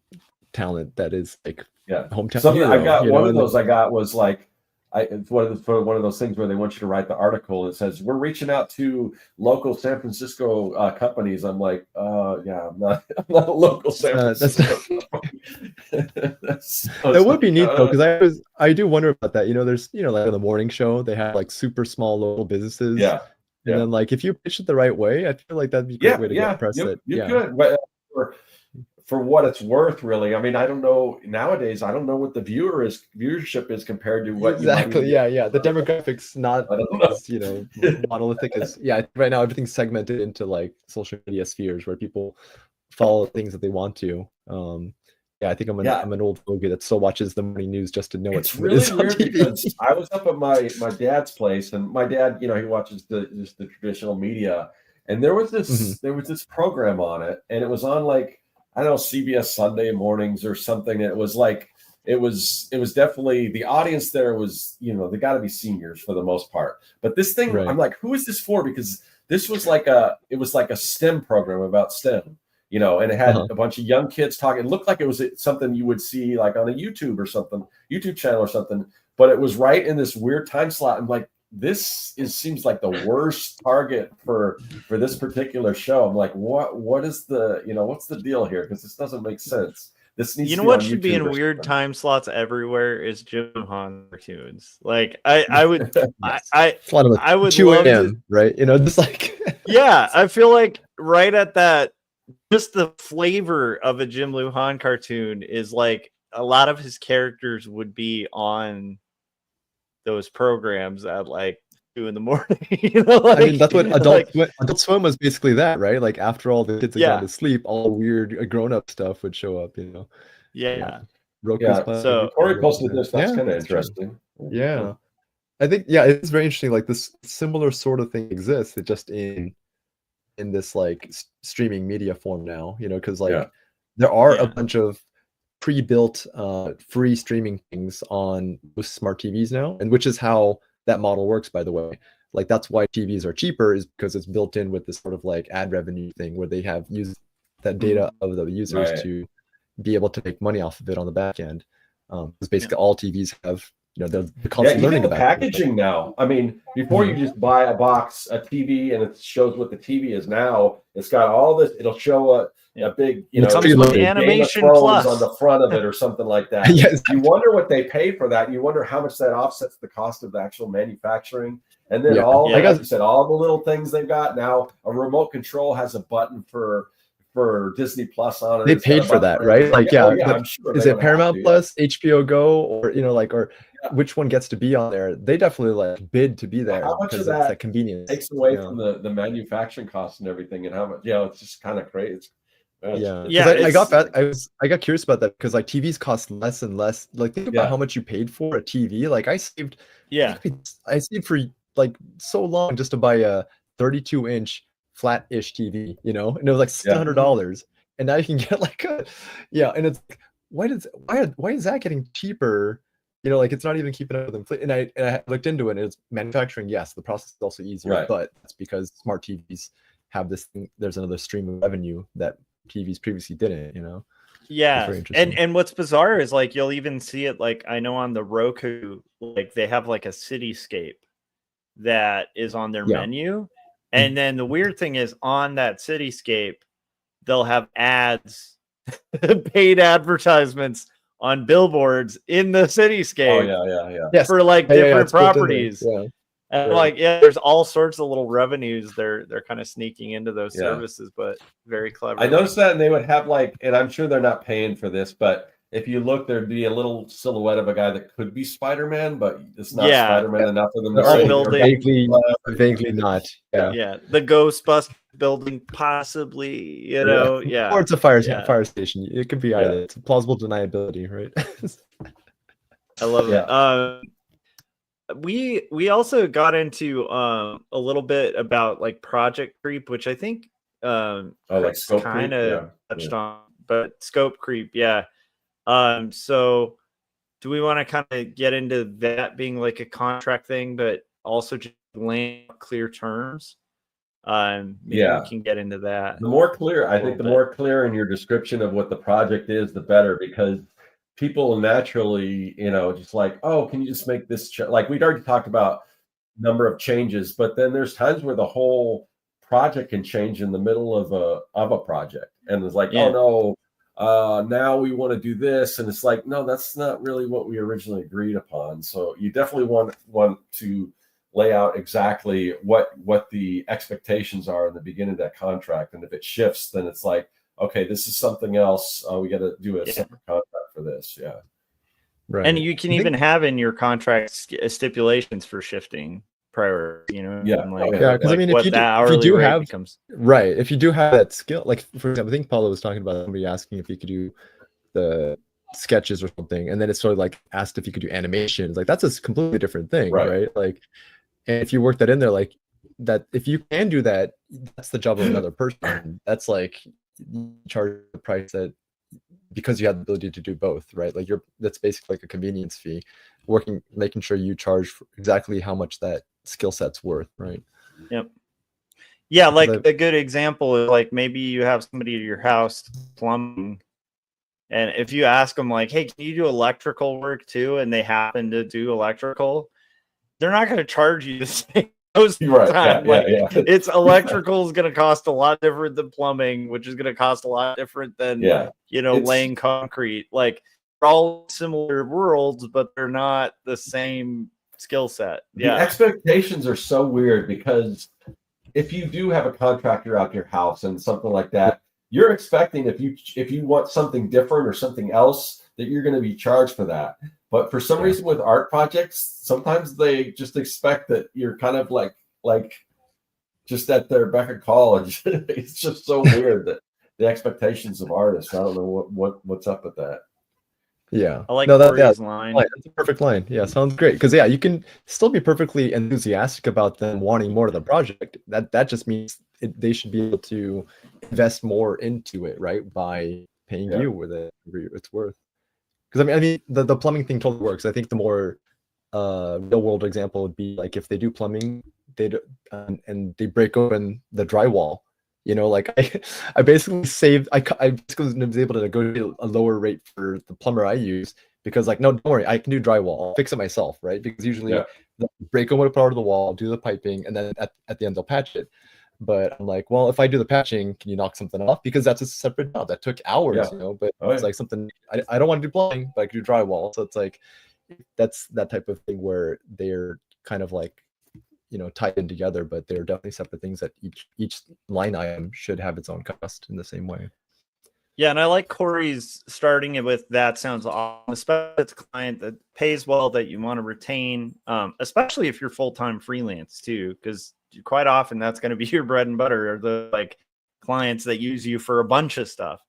Speaker 5: talent that is like hometown.
Speaker 2: Something I got, one of those I got was like, it's one of those things where they want you to write the article. It says, we're reaching out to local San Francisco companies. I'm like, yeah, I'm not a local San Francisco company.
Speaker 5: It would be neat though, because I do wonder about that. There's like on the morning show, they have like super small local businesses.
Speaker 2: Yeah.
Speaker 5: And then like if you pitch it the right way, I feel like that'd be a great way to get press it.
Speaker 2: You could. But for what it's worth, really. I mean, I don't know nowadays. I don't know what the viewership is compared to what
Speaker 5: exactly. Yeah. The demographics not as, monolithic as right now everything's segmented into like social media spheres where people follow things that they want to. I think I'm an old fogey that still watches the morning news just to know
Speaker 2: it's really weird because I was up at my dad's place, and my dad, he watches the traditional media, and there was this program on it, and it was on like, I don't know, CBS Sunday mornings or something. It was like, it was definitely, the audience there was, they got to be seniors for the most part. But this thing, I'm like, who is this for? Because this was like a STEM program about STEM. And it had a bunch of young kids talking. It looked like it was something you would see like on a YouTube channel or something, but it was right in this weird time slot. I'm like, seems like the worst target for this particular show. I'm like, what is the, what's the deal here? Because this doesn't make sense. This needs
Speaker 4: what should be in weird time slots everywhere is Jim Luhan cartoons. Like I would I would love to,
Speaker 5: right? Just like
Speaker 4: I feel like right at that, just the flavor of a Jim Luhan cartoon is like a lot of his characters would be on those programs at like 2 a.m.
Speaker 5: I mean, that's what Adult Swim was basically that, right? Like after all the kids had gone to sleep, all weird grown-up stuff would show up,
Speaker 2: So Corey posted this. That's kind of interesting.
Speaker 5: Yeah. I think it's very interesting. Like this similar sort of thing exists. It just in this like streaming media form now, because like there are a bunch of pre-built free streaming things on most smart TVs now, and which is how that model works, by the way. Like that's why TVs are cheaper, is because it's built in with this sort of like ad revenue thing where they have used that data of the users to be able to make money off of it on the back end. Because basically all TVs have they're constantly learning about
Speaker 2: packaging now. I mean, before you just buy a box, a TV, and it shows what the TV is. Now it's got all this. It'll show a big,
Speaker 4: animation plus
Speaker 2: on the front of it or something like that. You wonder what they pay for that. You wonder how much that offsets the cost of the actual manufacturing. And then like you said, all the little things they've got now. A remote control has a button for Disney Plus on it.
Speaker 5: They paid for that, right? Like, I'm sure. Is it Paramount Plus, HBO Go, or which one gets to be on there, they definitely like bid to be there.
Speaker 2: How much of
Speaker 5: because
Speaker 2: that
Speaker 5: it's that convenience
Speaker 2: takes away from the manufacturing costs and everything, and how much? It's just kind of crazy.
Speaker 5: I got curious about that because like TVs cost less and less. Like think about how much you paid for a TV. Like I saved for like so long just to buy a 32-inch flat-ish TV, and it was like $700. And now you can get like and it's like, why is that getting cheaper? Like it's not even keeping up with inflation. And I looked into it, and it's manufacturing. Yes, the process is also easier, but it's because smart TVs have this thing. There's another stream of revenue that TVs previously didn't.
Speaker 4: And what's bizarre is like you'll even see it, like I know on the Roku, like they have like a cityscape that is on their menu, and then the weird thing is on that cityscape they'll have ads, paid advertisements on billboards in the cityscape for like different properties. And there's all sorts of little revenues they're kind of sneaking into those services, but very clever.
Speaker 2: I noticed that, and they would have like, and I'm sure they're not paying for this, but if you look, there'd be a little silhouette of a guy that could be Spider-Man, but it's not Spider-Man enough for them to
Speaker 5: say vaguely not.
Speaker 4: The Ghostbusters building, possibly, or
Speaker 5: it's a fire station. It could be either. It's plausible deniability, right?
Speaker 4: I love it. We also got into a little bit about like project creep, which I think
Speaker 2: like scope
Speaker 4: kind of touched on, but scope creep, so do we want to kind of get into that being like a contract thing, but also just laying clear terms? Maybe we can get into that.
Speaker 2: The more clear, I think the more clear in your description of what the project is, the better, because people naturally, just like, oh, can you just make this like we'd already talked about number of changes, but then there's times where the whole project can change in the middle of a project, and it's like, oh no, now we want to do this, and it's like, no, that's not really what we originally agreed upon. So you definitely want to lay out exactly what the expectations are in the beginning of that contract, and if it shifts, then it's like, okay, this is something else. We got to do a separate contract for this.
Speaker 5: Right.
Speaker 4: And you can even have in your contract stipulations for shifting prior,
Speaker 5: because I mean, if you do have if you do have that skill, like for example, I think Paulo was talking about somebody asking if you could do the sketches or something, and then it's sort of like asked if you could do animations. Like that's a completely different thing, right? Like, and if you work that in there, like that, if you can do that, that's the job of another person. That's like you charge the price that because you have the ability to do both, right? Like that's basically like a convenience fee, making sure you charge for exactly how much that skill set's worth, right?
Speaker 4: Like a good example is like maybe you have somebody at your house plumbing, and if you ask them like, hey, can you do electrical work too, and they happen to do electrical, they're not going to charge you the same time. It's electrical is going to cost a lot different than plumbing, which is going to cost a lot different than laying concrete. Like they're all similar worlds, but they're not the same skill set.
Speaker 2: The expectations are so weird, because if you do have a contractor out your house and something like that, you're expecting if you want something different or something else, that you're going to be charged for that. But for some reason with art projects, sometimes they just expect that you're kind of like just at their beck and call. It's just so weird that the expectations of artists. I don't know what's up with that.
Speaker 5: Yeah,
Speaker 4: I like Corey's line.
Speaker 5: That's a perfect line. Yeah, sounds great. Because you can still be perfectly enthusiastic about them wanting more of the project. That just means they should be able to invest more into it, right? By paying you with it's worth. Because I mean, the plumbing thing totally works. I think the more real world example would be like if they do plumbing, and they break open the drywall. Like I basically saved. I basically was able to negotiate a lower rate for the plumber I use, because like, no, don't worry, I can do drywall. I'll fix it myself, right? Because usually they'll break open a part of the wall, do the piping, and then at the end they'll patch it. But I'm like, well, if I do the patching, can you knock something off? Because that's a separate job that took hours, But it's like something I don't want to do plumbing, but I can do drywall. So it's like that's that type of thing where they're kind of like tied in together, but they're definitely separate things that each line item should have its own cost in the same way.
Speaker 4: Yeah, and I like Corey's starting it with that sounds awesome, especially if it's a client that pays well that you want to retain, especially if you're full-time freelance too, because quite often that's going to be your bread and butter, or the like clients that use you for a bunch of stuff.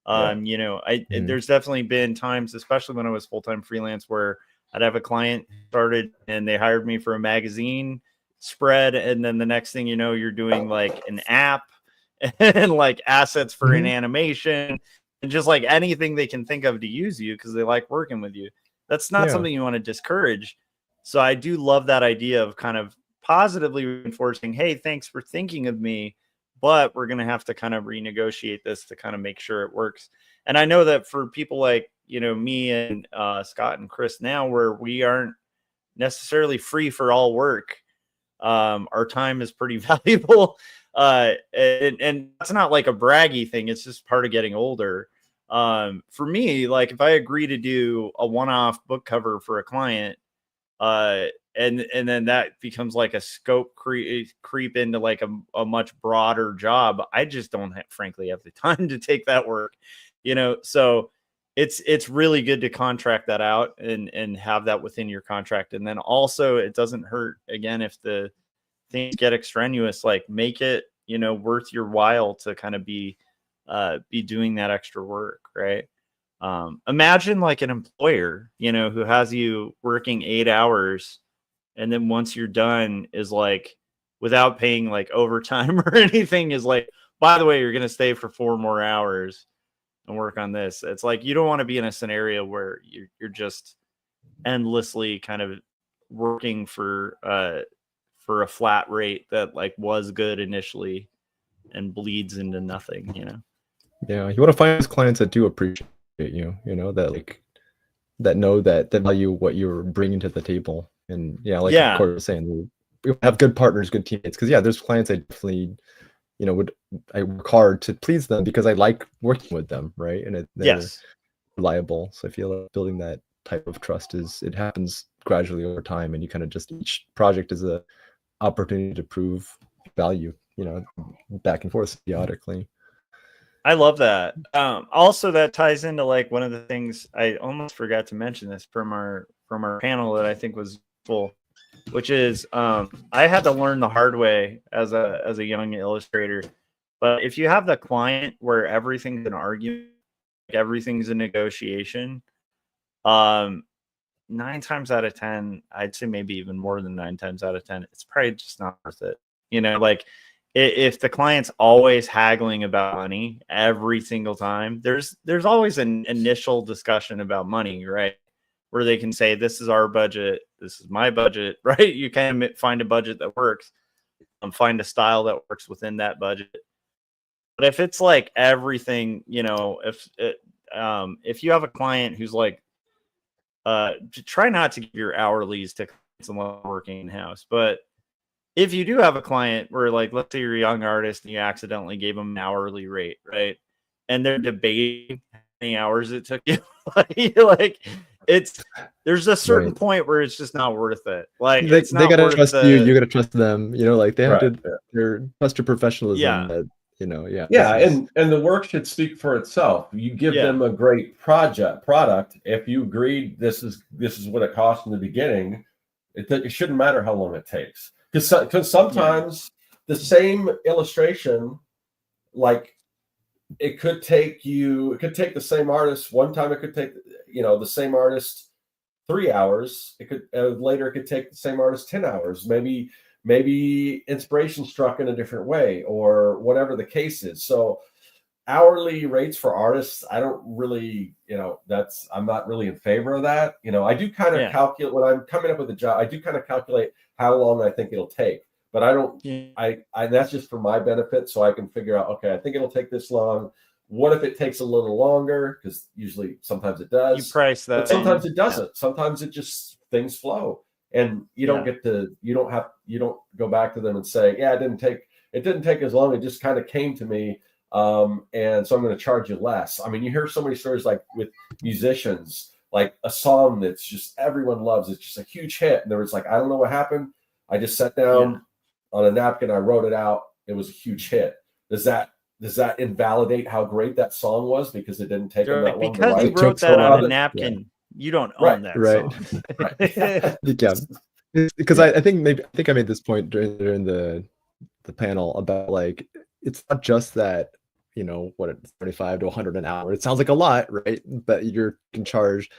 Speaker 4: You know, there's definitely been times, especially when I was full-time freelance, where I'd have a client started and they hired me for a magazine spread, and then the next thing you know, you're doing like an app and like assets for an animation and just like anything they can think of to use you because they like working with you. That's not something you want to discourage. So I do love that idea of kind of positively reinforcing, hey, thanks for thinking of me, but we're going to have to kind of renegotiate this to kind of make sure it works. And I know that for people like, you know, me and Scott and Chris now, where we aren't necessarily free for all work, our time is pretty valuable. And that's not like a braggy thing. It's just part of getting older. For me, like if I agree to do a one-off book cover for a client, and then that becomes like a scope creep into like a much broader job, I just don't frankly have the time to take that work, you know? So it's really good to contract that out and have that within your contract. And then also it doesn't hurt, again, if the things get extraneous, like make it, you know, worth your while to kind of be doing that extra work, right? Imagine like an employer, you know, who has you working 8 hours, and then once you're done is like, without paying like overtime or anything, is like, by the way, you're going to stay for 4 more hours and work on this. It's like, you don't want to be in a scenario where you're just endlessly kind of working for a flat rate that like was good initially and bleeds into nothing, you know?
Speaker 5: Yeah, you want to find those clients that do appreciate you, you know, that like that know that value what you're bringing to the table. And like Corey was saying, we have good partners, good teammates. Because there's clients I definitely, you know, I work hard to please them because I like working with them, right? And they're reliable. So I feel like building that type of trust it happens gradually over time, and you kind of just, each project is a opportunity to prove value, you know, back and forth periodically.
Speaker 4: I love that. Also, that ties into like one of the things I almost forgot to mention this from our panel that I think was cool, which is I had to learn the hard way as a young illustrator. But if you have the client where everything's an argument, like everything's a negotiation, 9 times out of 10, I'd say maybe even more than 9 times out of 10, it's probably just not worth it. You know, like if the client's always haggling about money every single time, there's always an initial discussion about money, right? Where they can say, this is our budget, this is my budget, right? You can find a budget that works, find a style that works within that budget. But if it's like everything, you know, if you have a client who's like, try not to give your hourlies to someone working in-house, but if you do have a client where, like, let's say you're a young artist and you accidentally gave them an hourly rate, right? And they're debating how many hours it took you, like there's a certain point where it's just not worth it. Like
Speaker 5: they gotta trust you, you gotta trust them, you know, like they have to trust your professionalism. That, you know,
Speaker 2: and the work should speak for itself. You give them a great product. If you agreed this is what it costs in the beginning, it shouldn't matter how long it takes. Because sometimes the same illustration, like it could take the same artist one time. It could take, you know, the same artist 3 hours. It could later it could take the same artist 10 hours. Maybe inspiration struck in a different way, or whatever the case is. So hourly rates for artists, I don't really, you know, I'm not really in favor of that. You know, I do kind of calculate when I'm coming up with a job. I do kind of calculate how long I think it'll take, but I don't. I that's just for my benefit, so I can figure out. Okay, I think it'll take this long. What if it takes a little longer? Because usually, sometimes it does.
Speaker 4: You price that,
Speaker 2: but sometimes it doesn't. Sometimes it just things flow, and you don't get to. You don't go back to them and say, "Yeah, it didn't take as long. It just kind of came to me." And so I'm going to charge you less. I mean, you hear so many stories like with musicians, like a song that's just everyone loves. It's just a huge hit. And there was like, I don't know what happened. I just sat down on a napkin. I wrote it out. It was a huge hit. Does that does that invalidate how great that song was because it didn't take him that long to
Speaker 4: because
Speaker 2: write?
Speaker 4: he wrote that on a napkin. You don't own that song.
Speaker 5: Right. Yeah. Because I think I made this point during the panel about like it's not just that, you know, what it's 25 to 100 an hour. It sounds like a lot, right? That you're in charge,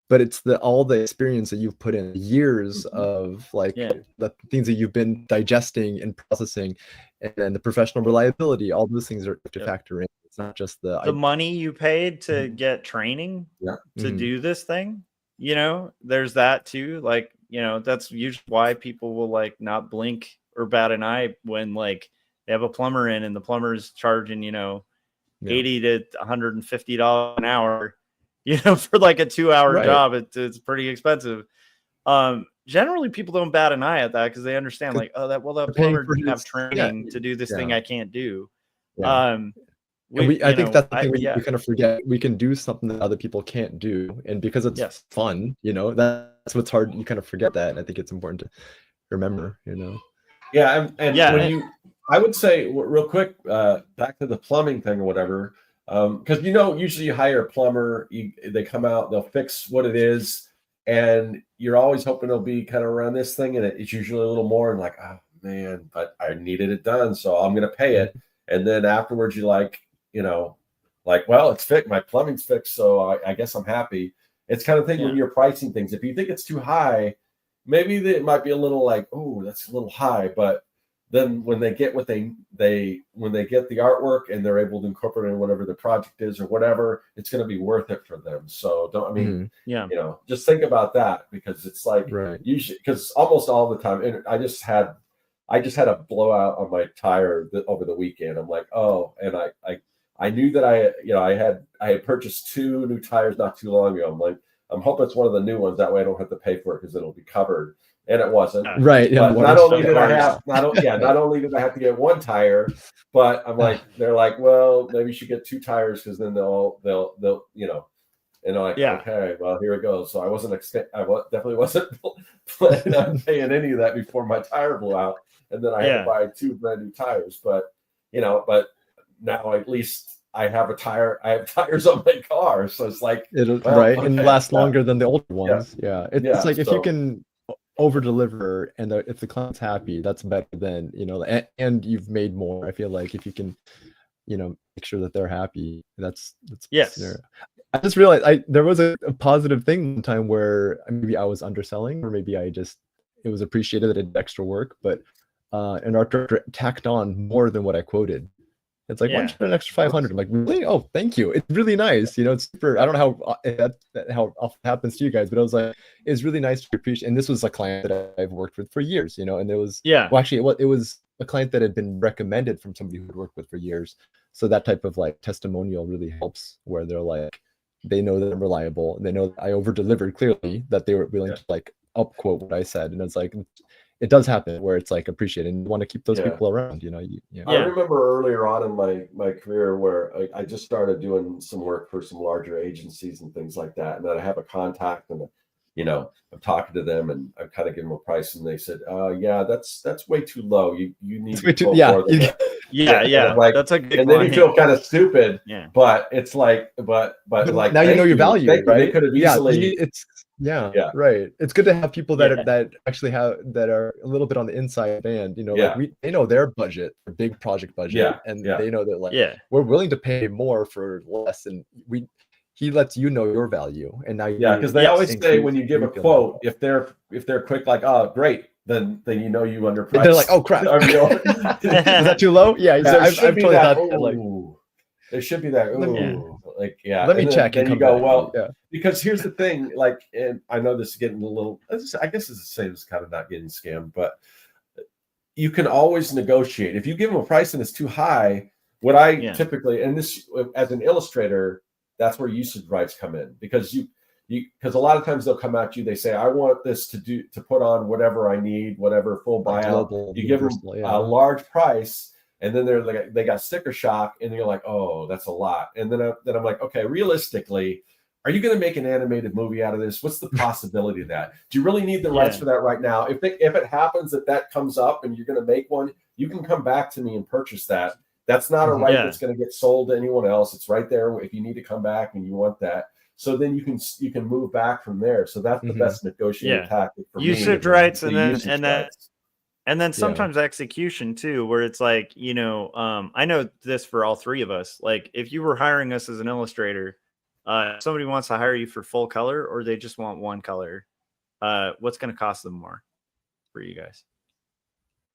Speaker 5: but it's all the experience that you've put in, years of like the things that you've been digesting and processing, and then the professional reliability. All those things are to factor in. It's not just the
Speaker 4: money you paid to get training to do this thing. You know, there's that too. Like, you know, that's usually why people will like not blink or bat an eye when like they have a plumber in and the plumber's charging, you know, $80 to $150 an hour, you know, for like a 2-hour job. It's pretty expensive. Generally people don't bat an eye at that because they understand like, oh, that plumber didn't have training to do this thing I can't do. I think that's the thing we kind of forget. We can do something that other people can't do, and because it's fun, you know, that's what's hard. You kind of forget that, and I think it's important to remember, you know.
Speaker 2: Yeah, and I would say real quick, back to the plumbing thing or whatever, because you know, usually you hire a plumber, they come out, they'll fix what it is, and you're always hoping it'll be kind of around this thing, and it's usually a little more, and like, oh man, but I needed it done, so I'm gonna pay it, and then afterwards you're like, you know, like, well, it's fixed, my plumbing's fixed, so I guess I'm happy. It's kind of thing when you're pricing things. If you think it's too high, maybe it might be a little like, oh, that's a little high. But then when they get what when they get the artwork and they're able to incorporate in whatever the project is or whatever, it's going to be worth it for them. So you know, just think about that, because it's like usually, because almost all the time, and I just had a blowout on my tire over the weekend. I'm like, oh, and I knew that I had purchased 2 new tires not too long ago. I'm like, I'm hoping it's one of the new ones. That way I don't have to pay for it because it'll be covered. And it wasn't.
Speaker 5: Right.
Speaker 2: But not only did I have to get 1 tire, but I'm like, they're like, well, maybe you should get 2 tires because then they'll you know, and I'm like, okay, well, here it goes. So I definitely wasn't planning on paying any of that before my tire blew out, and then I had to buy 2 brand new tires. But you know, now at least I have tires on my car, so it's like
Speaker 5: and last longer than the older ones. It's like if you can over deliver and if the client's happy, that's better than, you know, and you've made more. I feel like if you can, you know, make sure that they're happy, that's I just realized there was a positive thing one time where maybe I was underselling, or maybe it was appreciated that it did extra work, but an art director tacked on more than what I quoted. It's like, why don't you put an extra 500? I'm like, really? Oh, thank you. It's really nice. You know, it's super. I don't know how often it happens to you guys, but I was like, it's really nice to appreciate. And this was a client that I've worked with for years, you know, and it was, well, actually, it was a client that had been recommended from somebody who'd worked with for years. So that type of like testimonial really helps, where they're like, they know that I'm reliable. They know that I over delivered clearly, that they were willing to like up quote what I said. And it's like, it does happen where it's like appreciated, and you want to keep those people around, you know.
Speaker 2: I remember earlier on in my career where I just started doing some work for some larger agencies and things like that, and then I have a contact, and you know, I'm talking to them, and I'm kind of giving them a price, and they said, yeah, that's way too low. You need to go more than that. Like,
Speaker 4: that's a good
Speaker 2: and then you feel kind of stupid, but it's like, but like,
Speaker 5: now you know your value, right?
Speaker 2: They could have easily.
Speaker 5: Right. It's good to have people that actually that are a little bit on the inside band, you know, like they know their budget, their big project budget, and they know that like we're willing to pay more for less, and he lets you know your value. And now
Speaker 2: because they always say when you give a quote, if they're quick, like, oh great, then you know you underpriced.
Speaker 5: They're like, oh crap, is that too low? Yeah, I've totally thought like
Speaker 2: there should be that. Like,
Speaker 5: let me check.
Speaker 2: And you go, well, because here's the thing, like, and I know this is getting a little, I guess it's the same as kind of not getting scammed, but you can always negotiate. If you give them a price and it's too high, what I typically, and this as an illustrator, that's where usage rights come in, because because a lot of times they'll come at you, they say, I want this to put on whatever I need, whatever full buyout. You give them a large price, and then they got sticker shock, and you're like, oh, that's a lot. And then I'm like, okay, realistically, are you going to make an animated movie out of this? What's the possibility of that? Do you really need the rights for that right now? If it happens that comes up and you're going to make one, you can come back to me and purchase that. That's not a right
Speaker 4: Yeah.
Speaker 2: that's going to get sold to anyone else. It's right there if you need to come back and you want that. So then you can move back from there. So that's the best negotiating tactic for me.
Speaker 4: Usage rights
Speaker 2: the
Speaker 4: and then
Speaker 2: usage rights.
Speaker 4: and then sometimes execution too, where it's like, you know, I know this for all three of us. Like if you were hiring us as an illustrator, somebody wants to hire you for full color or they just want one color, what's going to cost them more for you guys?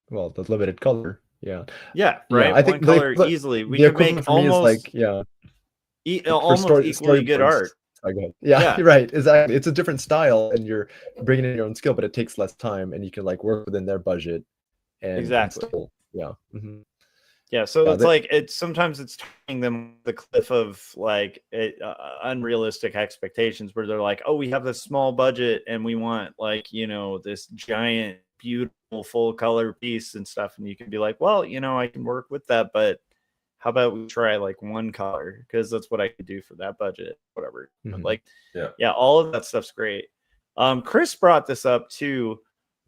Speaker 5: Well, the limited color. Yeah.
Speaker 4: Yeah. Right.
Speaker 5: Yeah, I think
Speaker 4: one color easily. We can make almost almost equally good art.
Speaker 5: Yeah, you're right. Exactly. It's a different style and you're bringing in your own skill, but it takes less time and you can like work within their budget. And
Speaker 4: exactly.
Speaker 5: Still, yeah. Mm-hmm.
Speaker 4: Yeah. So it's like sometimes it's turning them the cliff of like unrealistic expectations where they're like, oh, we have this small budget and we want like, you know, this giant, beautiful full color piece and stuff. And you can be like, well, you know, I can work with that, but how about we try like one color? Because that's what I could do for that budget, whatever.
Speaker 5: Mm-hmm.
Speaker 4: But like, yeah, all of that stuff's great. Chris brought this up too.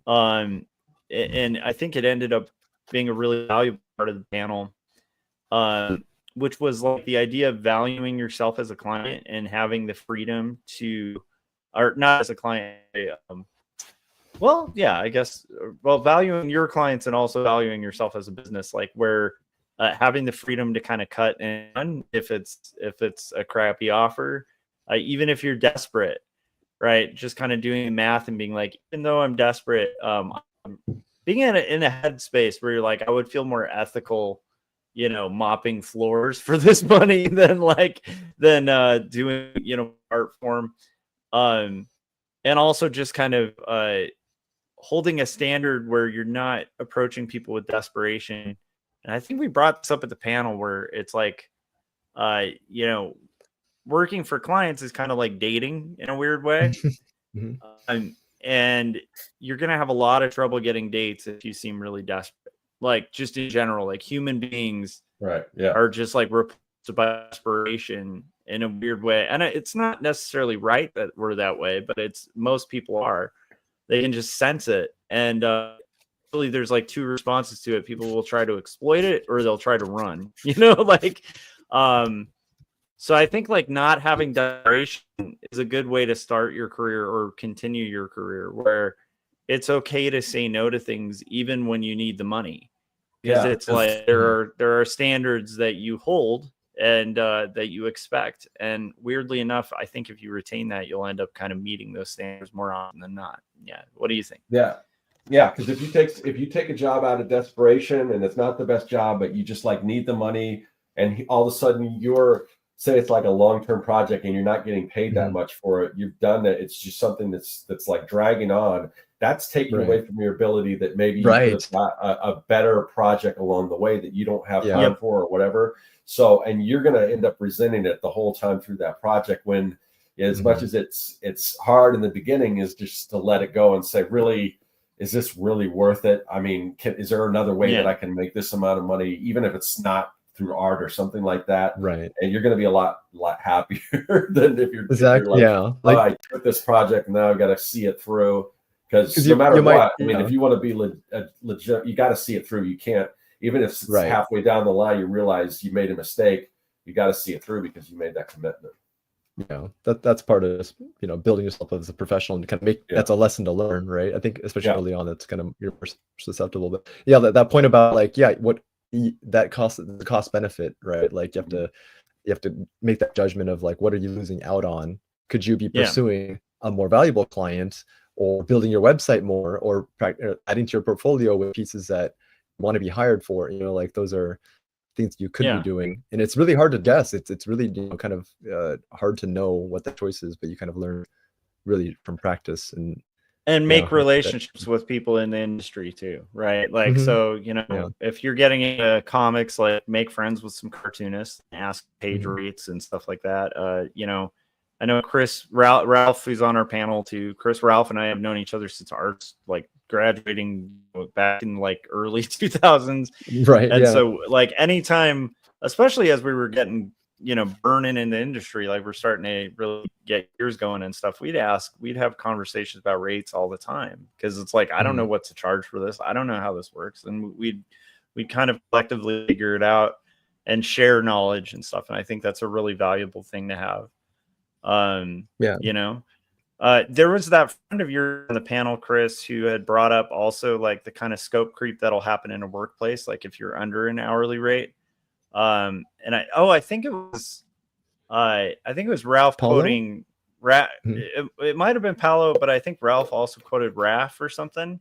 Speaker 4: And I think it ended up being a really valuable part of the panel, which was like the idea of valuing yourself as a client and having the freedom to, or not as a client, well, yeah, I guess, well, valuing your clients and also valuing yourself as a business, like where having the freedom to kind of cut in if it's a crappy offer, even if you're desperate, right? Just kind of doing the math and being like, even though I'm desperate, being in a headspace where you're like, I would feel more ethical, you know, mopping floors for this money than doing, you know, art form. And also just kind of holding a standard where you're not approaching people with desperation. And I think we brought this up at the panel where it's like, you know, working for clients is kind of like dating in a weird way.
Speaker 5: Mm-hmm.
Speaker 4: And you're going to have a lot of trouble getting dates if you seem really desperate. Like just in general, like human beings are just like repulsed by desperation in a weird way. And it's not necessarily right that we're that way, but most people are. They can just sense it. And really there's like two responses to it. People will try to exploit it or they'll try to run, you know, like, so I think like not having desperation is a good way to start your career or continue your career, where it's okay to say no to things even when you need the money, because it's like there are standards that you hold and that you expect. And weirdly enough, I think if you retain that, you'll end up kind of meeting those standards more often than not. Yeah. What do you think?
Speaker 2: Yeah. Because if you take a job out of desperation and it's not the best job, but you just like need the money, and all of a sudden say it's like a long-term project and you're not getting paid that much for it. You've done it. It's just something that's like dragging on. That's taking away from your ability that maybe you could have got a better project along the way that you don't have time for or whatever. So, and you're going to end up resenting it the whole time through that project, when as much as it's hard in the beginning is just to let it go and say, really, is this really worth it? I mean, is there another way that I can make this amount of money, even if it's not through art or something like that?
Speaker 5: Right.
Speaker 2: And you're going to be a lot happier than if you're
Speaker 5: exactly.
Speaker 2: Like, I took this project and now I've got to see it through. Because no matter what, I mean, if you want to be legit, you got to see it through. You can't, even if it's halfway down the line, you realize you made a mistake. You got to see it through because you made that commitment.
Speaker 5: Yeah, that's part of this, you know, building yourself as a professional and kind of that's a lesson to learn, right? I think especially early on, that's kind of you're more susceptible. But yeah, that point about like, what that the cost benefit, right? Like you have to make that judgment of like, what are you losing out on? Could you be pursuing a more valuable client, or building your website more, or adding to your portfolio with pieces that you want to be hired for? You know, like those are things you could be doing, and it's really hard to guess. It's really, you know, kind of hard to know what the choice is, but you kind of learn really from practice and
Speaker 4: make relationships with people in the industry too, right? Like, so, you know, if you're getting into comics, like make friends with some cartoonists, ask page rates and stuff like that. You know, I know Ralph, who's on our panel too. Ralph and I have known each other since arts, like graduating back in like early 2000s.
Speaker 5: Right.
Speaker 4: And so like anytime, especially as we were getting, you know, burning in the industry, like we're starting to really get gears going and stuff, we'd have conversations about rates all the time. Cause it's like, I don't know what to charge for this. I don't know how this works. And we'd kind of collectively figure it out. and share knowledge and stuff. And I think that's a really valuable thing to have. You know, there was that friend of yours on the panel, Chris, who had brought up also like the kind of scope creep that'll happen in a workplace, like if you're under an hourly rate. And I think it was Ralph
Speaker 5: Paulo?
Speaker 4: quoting it might have been Paolo, but I think Ralph also quoted Raf or something.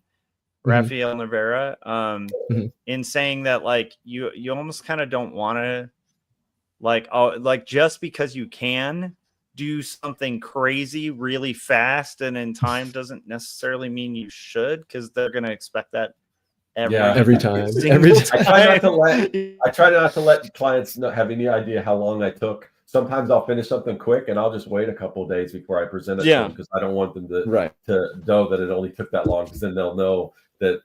Speaker 4: Rafael Navarra, in saying that like you almost kind of don't want to like just because you can do something crazy really fast and in time doesn't necessarily mean you should, because they're going to expect that every time.
Speaker 2: I try not to let clients have any idea how long I took. Sometimes I'll finish something quick and I'll just wait a couple of days before I present it to them, because I don't want them to know that it only took that long, because then they'll know that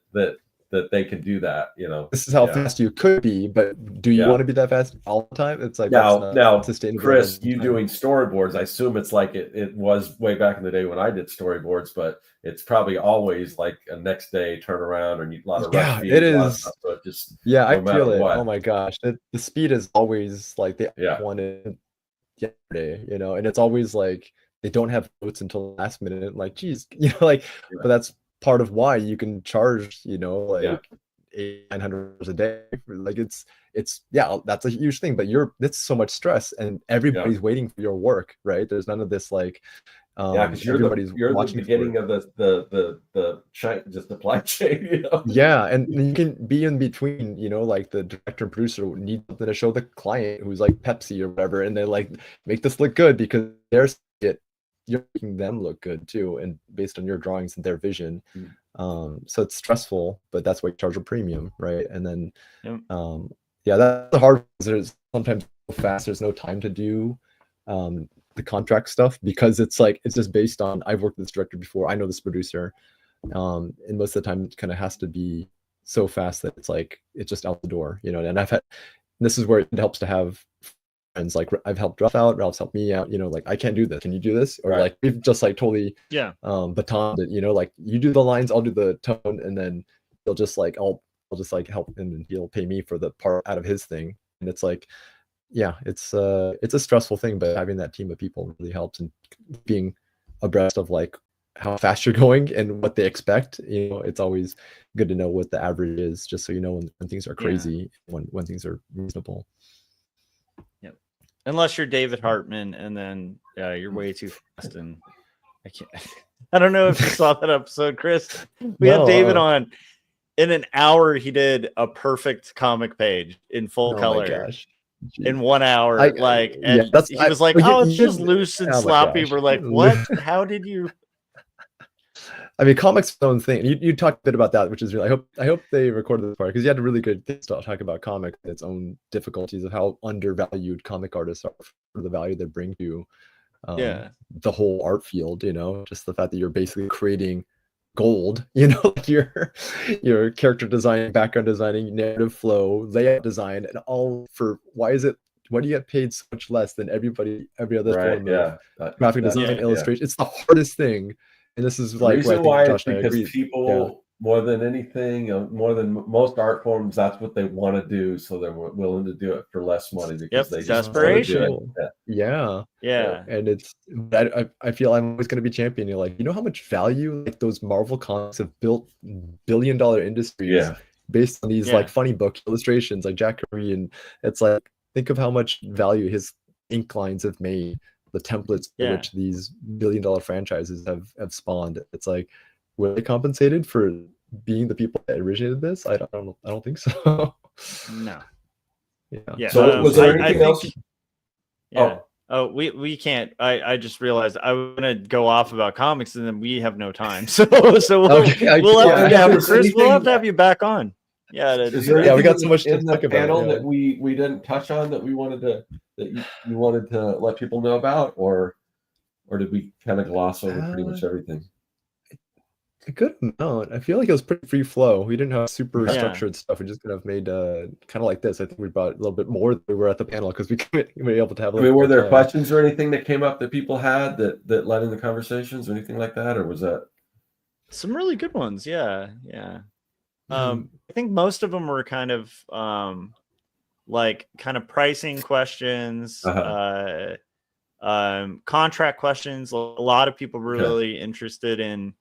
Speaker 2: they can do that. You know,
Speaker 5: this is how fast you could be, but do you want to be that fast all the time? It's like
Speaker 2: now
Speaker 5: sustainable.
Speaker 2: Chris, you doing storyboards, I assume it's like it was way back in the day when I did storyboards, but it's probably always like a next day turnaround, or a lot of rush
Speaker 5: it is.
Speaker 2: Stuff, so it just
Speaker 5: I feel it. Oh my gosh, the speed is always like they wanted yesterday, you know, and it's always like they don't have notes until the last minute. Like, geez, you know, like, but that's part of why you can charge, you know, like $800-900 a day. Like it's that's a huge thing, but it's so much stress, and everybody's waiting for your work, right? There's none of this like
Speaker 2: because you're the beginning of the supply chain, you know?
Speaker 5: And you can be in between, you know, like the director and producer need something to show the client who's like Pepsi or whatever, and they like make this look good because you're making them look good too, and based on your drawings and their vision. So it's stressful, but that's why you charge a premium, right? And then that's the hard. There's sometimes so fast there's no time to do the contract stuff, because it's like it's just based on, I've worked with this director before, I know this producer, and most of the time it kind of has to be so fast that it's like it's just out the door, you know. And this is where it helps to have friends. Like I've helped Ralph out, Ralph's helped me out, you know, like I can't do this, can you do this? Or like we've just like totally batoned it, you know, like you do the lines, I'll do the tone, and then he'll just like I'll just like help him and he'll pay me for the part out of his thing. And it's like it's a stressful thing, but having that team of people really helps, and being abreast of like how fast you're going and what they expect. You know, it's always good to know what the average is, just so you know when things are crazy, when things are reasonable.
Speaker 4: Yep. Unless you're David Hartman, and then you're way too fast, and I can't. I don't know if you saw that episode, Chris. We had David on. In an hour, he did a perfect comic page in full color. My gosh. In 1 hour, he was like, "Oh, it's just loose and sloppy." We're like, "What? How did you?"
Speaker 5: I mean, comics own thing. You talked a bit about that, which is really. I hope they recorded this part, because you had a really good thing to talk about comics, its own difficulties of how undervalued comic artists are for the value they bring to the whole art field. You know, just the fact that you're basically creating gold, you know, like your character design, background designing, narrative flow, layout design, and all for why do you get paid so much less than every other form of graphic design, illustration? It's the hardest thing, and this is like
Speaker 2: reason why Josh, because people more than anything, more than most art forms, that's what they want to do, so they're willing to do it for less money, because they just
Speaker 4: desperation.
Speaker 5: And it's I feel I'm always going to be championing, like, you know how much value like those Marvel comics have built billion-dollar industries based on these like funny book illustrations, like Jack Kirby, and it's like, think of how much value his ink lines have made, the templates for which these billion-dollar franchises have spawned. It's like, were they compensated for being the people that originated this? I don't think so.
Speaker 4: No.
Speaker 2: So was there anything else?
Speaker 4: We can't. I just realized I was gonna go off about comics, and then we have no time. So we'll have to have Chris. We'll have to have you back on.
Speaker 2: Is there
Speaker 5: we got so much
Speaker 2: in the panel that we didn't touch on that we wanted to you wanted to let people know about, or did we kind of gloss over pretty much everything?
Speaker 5: A good amount. I feel like it was pretty free flow. We didn't have super structured stuff. We just kind of made kind of like this. I think we brought a little bit more than we were at the panel, because we were able to have.
Speaker 2: Were there questions or anything that came up that people had that led in the conversations or anything like that, or was that
Speaker 4: some really good ones? I think most of them were kind of like kind of pricing questions, contract questions. A lot of people were really interested in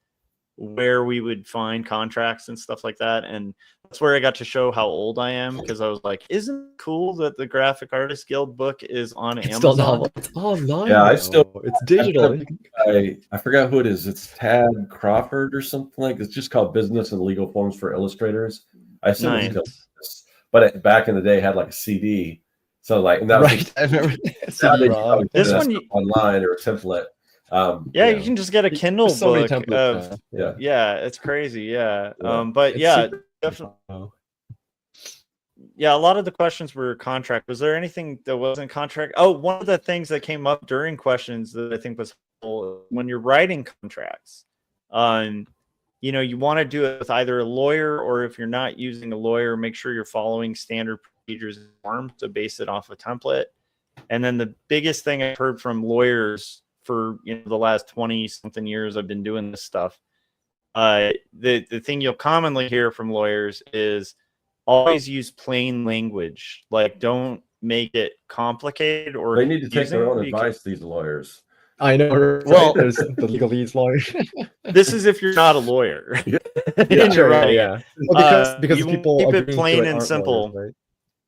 Speaker 4: where we would find contracts and stuff like that. And that's where I got to show how old I am, because I was like, isn't it cool that the Graphic Artists Guild book is on Amazon?
Speaker 5: It's online.
Speaker 2: Yeah,
Speaker 5: it's digital.
Speaker 2: I forgot who it is. It's Tad Crawford or something like. It's just called Business and Legal Forms for Illustrators. I assume it's called this, but back in the day, it had like a CD. So like, and that was
Speaker 5: I remember
Speaker 4: this one
Speaker 2: online or a template.
Speaker 4: You can just get a Kindle book.
Speaker 5: So many templates
Speaker 4: it's crazy. But definitely. Yeah, a lot of the questions were contract. Was there anything that wasn't contract? Oh, one of the things that came up during questions that I think was helpful, when you're writing contracts, you want to do it with either a lawyer, or if you're not using a lawyer, make sure you're following standard procedures and forms to base it off a template. And then the biggest thing I've heard from lawyers for the last 20 something years I've been doing this stuff, the thing you'll commonly hear from lawyers is always use plain language. Like, don't make it complicated, or
Speaker 2: they need to take their own advice, these lawyers.
Speaker 5: I know. Right?
Speaker 4: Well,
Speaker 5: there's the legalese lawyer.
Speaker 4: This is if you're not a lawyer.
Speaker 5: You're right. Yeah. Well, because people
Speaker 4: keep it plain and simple.
Speaker 5: Lawyers,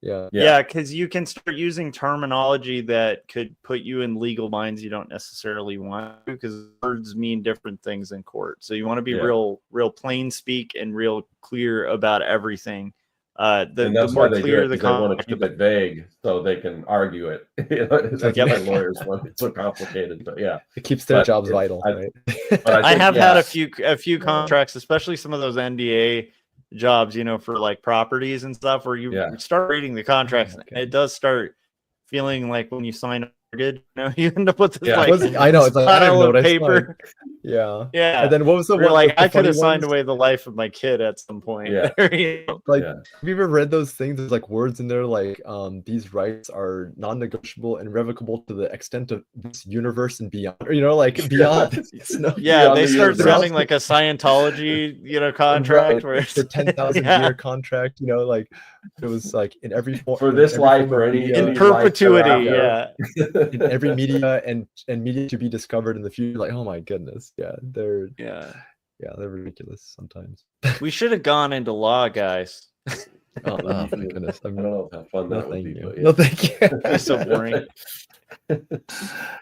Speaker 5: right? Yeah,
Speaker 4: because you can start using terminology that could put you in legal binds you don't necessarily want to, because words mean different things in court. So you want to be real plain speak and real clear about everything. The more clear the
Speaker 2: they want to keep it vague so they can argue it. That's why lawyers want it so complicated. But it
Speaker 5: keeps their jobs vital. Right?
Speaker 4: I have had a few contracts, especially some of those NDA jobs, for like properties and stuff, where you start reading the contracts, and it does start feeling like when you sign a mortgage, you end up with this
Speaker 5: I know, it's like
Speaker 4: pile of paper.
Speaker 5: And then what was the one?
Speaker 4: Like, I could have signed away the life of my kid at some point.
Speaker 5: Have you ever read those things? There's like words in there like these rights are non-negotiable and irrevocable to the extent of this universe and beyond, or like beyond.
Speaker 4: They start sounding like a Scientology contract where it's
Speaker 5: a 10,000 year contract. Like it was like in every form
Speaker 2: for this life or any
Speaker 4: in perpetuity.
Speaker 5: In every media and media to be discovered in the future. Like, oh my goodness. They're ridiculous sometimes.
Speaker 4: We should have gone into law, guys.
Speaker 5: Oh my goodness!
Speaker 2: I don't know how fun that would be.
Speaker 5: No, thank you.
Speaker 4: It's so boring.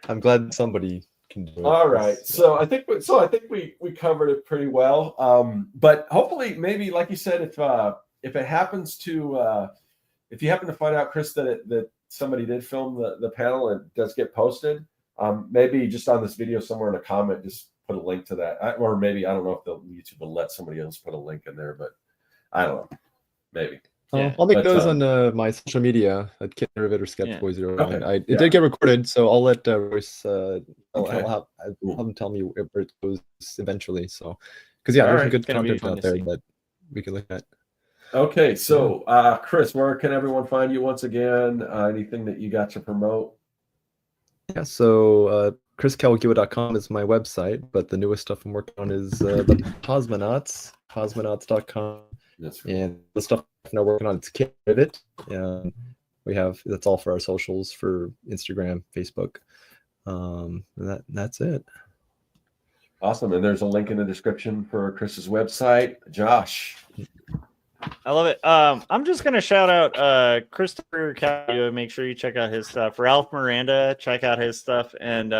Speaker 5: I'm glad somebody can do it.
Speaker 2: All right, so I think we covered it pretty well. But hopefully, maybe like you said, if it happens to if you happen to find out, Chris, that somebody did film the panel and it does get posted, maybe just on this video somewhere in a comment, just put a link to that. Or maybe, I don't know if YouTube will let somebody else put a link in there, but I don't know. Maybe.
Speaker 5: I'll make those on my social media at Kid Rivet or Sketchboy01. It did get recorded, so I'll let Royce. I'll have him tell me where it goes eventually. So, because there's some good content out there that we can look at.
Speaker 2: Okay, so Chris, where can everyone find you once again? Anything that you got to promote?
Speaker 5: Yeah, so chriskawagiwa.com is my website, but the newest stuff I'm working on is the Cosmonauts, cosmonauts.com. And the stuff I'm working on, it's Kid Rivet. And that's all for our socials for Instagram, Facebook. And that's it.
Speaker 2: Awesome. And there's a link in the description for Chris's website. Josh.
Speaker 4: I love it. I'm just gonna shout out Christopher Kawagiwa. Make sure you check out his stuff. Ralph Miranda, check out his stuff. And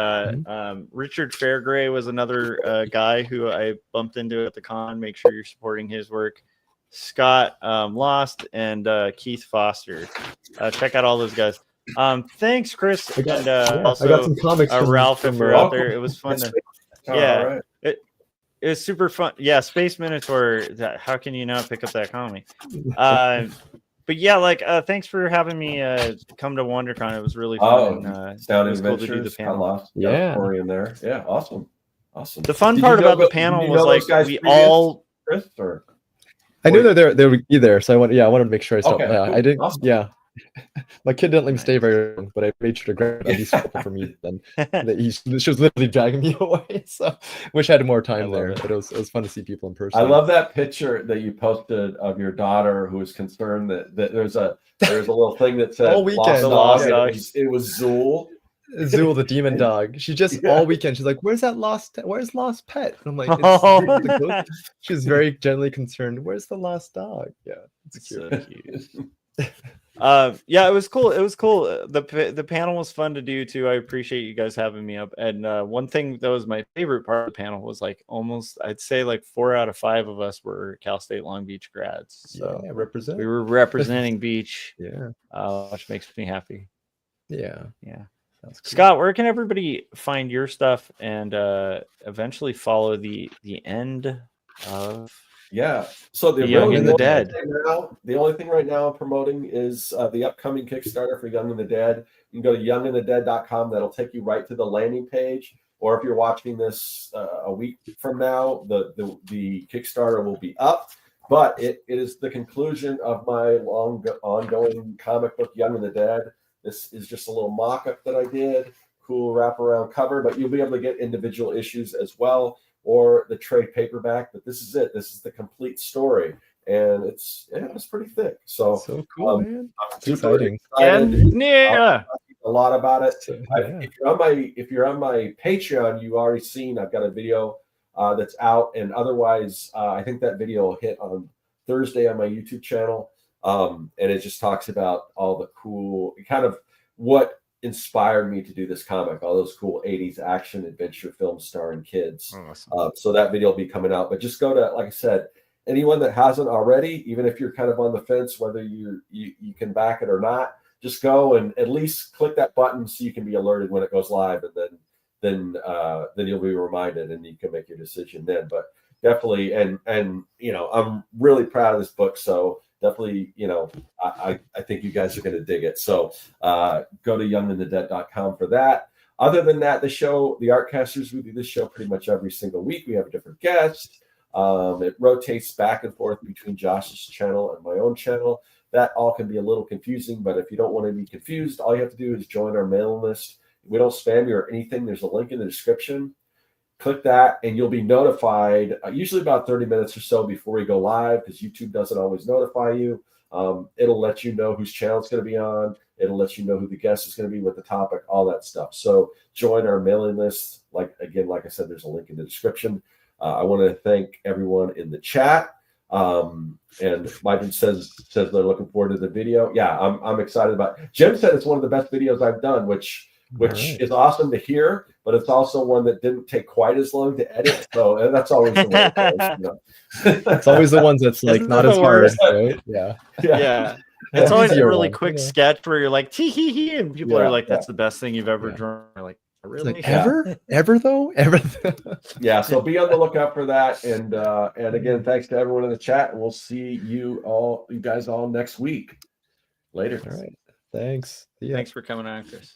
Speaker 4: Richard Fairgray was another guy who I bumped into at the con. Make sure you're supporting his work. Scott Lost and Keith Foster. Check out all those guys. Thanks, Chris. And also
Speaker 5: I got some comics
Speaker 4: Ralph, if you're out there. It was fun to
Speaker 2: right.
Speaker 4: It was super fun. Yeah, Space Minotaur. How can you not pick up that comic? But yeah, thanks for having me come to WonderCon. It was really fun.
Speaker 2: It was cool to do the panel. In there. Yeah, awesome.
Speaker 4: The fun part about the panel was like we all.
Speaker 2: Chris, or?
Speaker 5: I knew that they would be there, so I wanted to make sure I stopped.
Speaker 2: Okay, cool.
Speaker 5: I did.
Speaker 2: Awesome.
Speaker 5: Yeah. My kid didn't let me stay very long, but I made sure to grab at least a couple for me. Then she was literally dragging me away. So wish I had more time there, but it was fun to see people in person.
Speaker 2: I love that picture that you posted of your daughter who was concerned that there's a little thing that said
Speaker 5: all weekend.
Speaker 4: Lost dog.
Speaker 2: It was Zool.
Speaker 5: Zool, the demon dog. She just all weekend. She's like, "Where's lost pet?" And I'm like, it's the ghost. She's very gently concerned. Where's the lost dog? Yeah, it's cute.
Speaker 4: So cute. Yeah, it was cool. It was cool. The panel was fun to do too. I appreciate you guys having me up. And one thing that was my favorite part of the panel was like almost, I'd say like 4 out of 5 of us were Cal State Long Beach grads. So
Speaker 5: yeah,
Speaker 4: we were representing Beach.
Speaker 5: Yeah,
Speaker 4: which makes me happy.
Speaker 5: Yeah.
Speaker 4: Cool. Scott, where can everybody find your stuff and eventually follow the end of?
Speaker 2: Yeah. So the
Speaker 4: Young and the Dead.
Speaker 2: The only thing right now I'm promoting is the upcoming Kickstarter for Young and the Dead. You can go to youngandthedead.com. That'll take you right to the landing page. Or if you're watching this a week from now, the Kickstarter will be up. But it is the conclusion of my ongoing comic book, Young and the Dead. This is just a little mock-up that I did. Cool wraparound cover, but you'll be able to get individual issues as well, or the trade paperback. But this is it. This is the complete story, and it's pretty thick. So
Speaker 5: cool, man.
Speaker 2: I'm super excited.
Speaker 4: Yeah.
Speaker 2: A lot about it.
Speaker 5: Yeah.
Speaker 2: If you're on my Patreon, you've already seen I've got a video that's out, and otherwise, I think that video will hit on Thursday on my YouTube channel. And it just talks about all the cool kind of what inspired me to do this comic, all those cool 80s action adventure films starring kids.
Speaker 4: Awesome.
Speaker 2: So that video will be coming out, but just go to, like I said, anyone that hasn't already, even if you're kind of on the fence, whether you can back it or not, just go and at least click that button so you can be alerted when it goes live, and then you'll be reminded and you can make your decision then. But definitely, and I'm really proud of this book, so definitely, I think you guys are going to dig it. So go to youngandthedead.com for that. Other than that, the Artcasters, we do this show pretty much every single week. We have a different guest. It rotates back and forth between Josh's channel and my own channel. That all can be a little confusing, but if you don't want to be confused, all you have to do is join our mailing list. We don't spam you or anything. There's a link in the description. Click that and you'll be notified usually about 30 minutes or so before we go live, because YouTube doesn't always notify you. It'll let you know whose channel it's going to be on. It'll let you know who the guest is going to be, with the topic, all that stuff. So join our mailing list. Like I said, there's a link in the description. I want to thank everyone in the chat. And Mike says they're looking forward to the video. Yeah, I'm excited about it. Jim said it's one of the best videos I've done, which is awesome to hear, but it's also one that didn't take quite as long to edit. So, and that's always the way it goes,
Speaker 5: It's always the ones that's like not as hard, right?
Speaker 4: Yeah. It's always a really quick sketch where you're like, tee hee hee, and people are like, that's the best thing you've ever drawn. You're like, really?
Speaker 5: Like, ever though?
Speaker 2: Yeah, so be on the lookout for that. And again, thanks to everyone in the chat, and we'll see you guys all next week. Later.
Speaker 5: All right. Thanks.
Speaker 4: Thanks for coming on, Chris.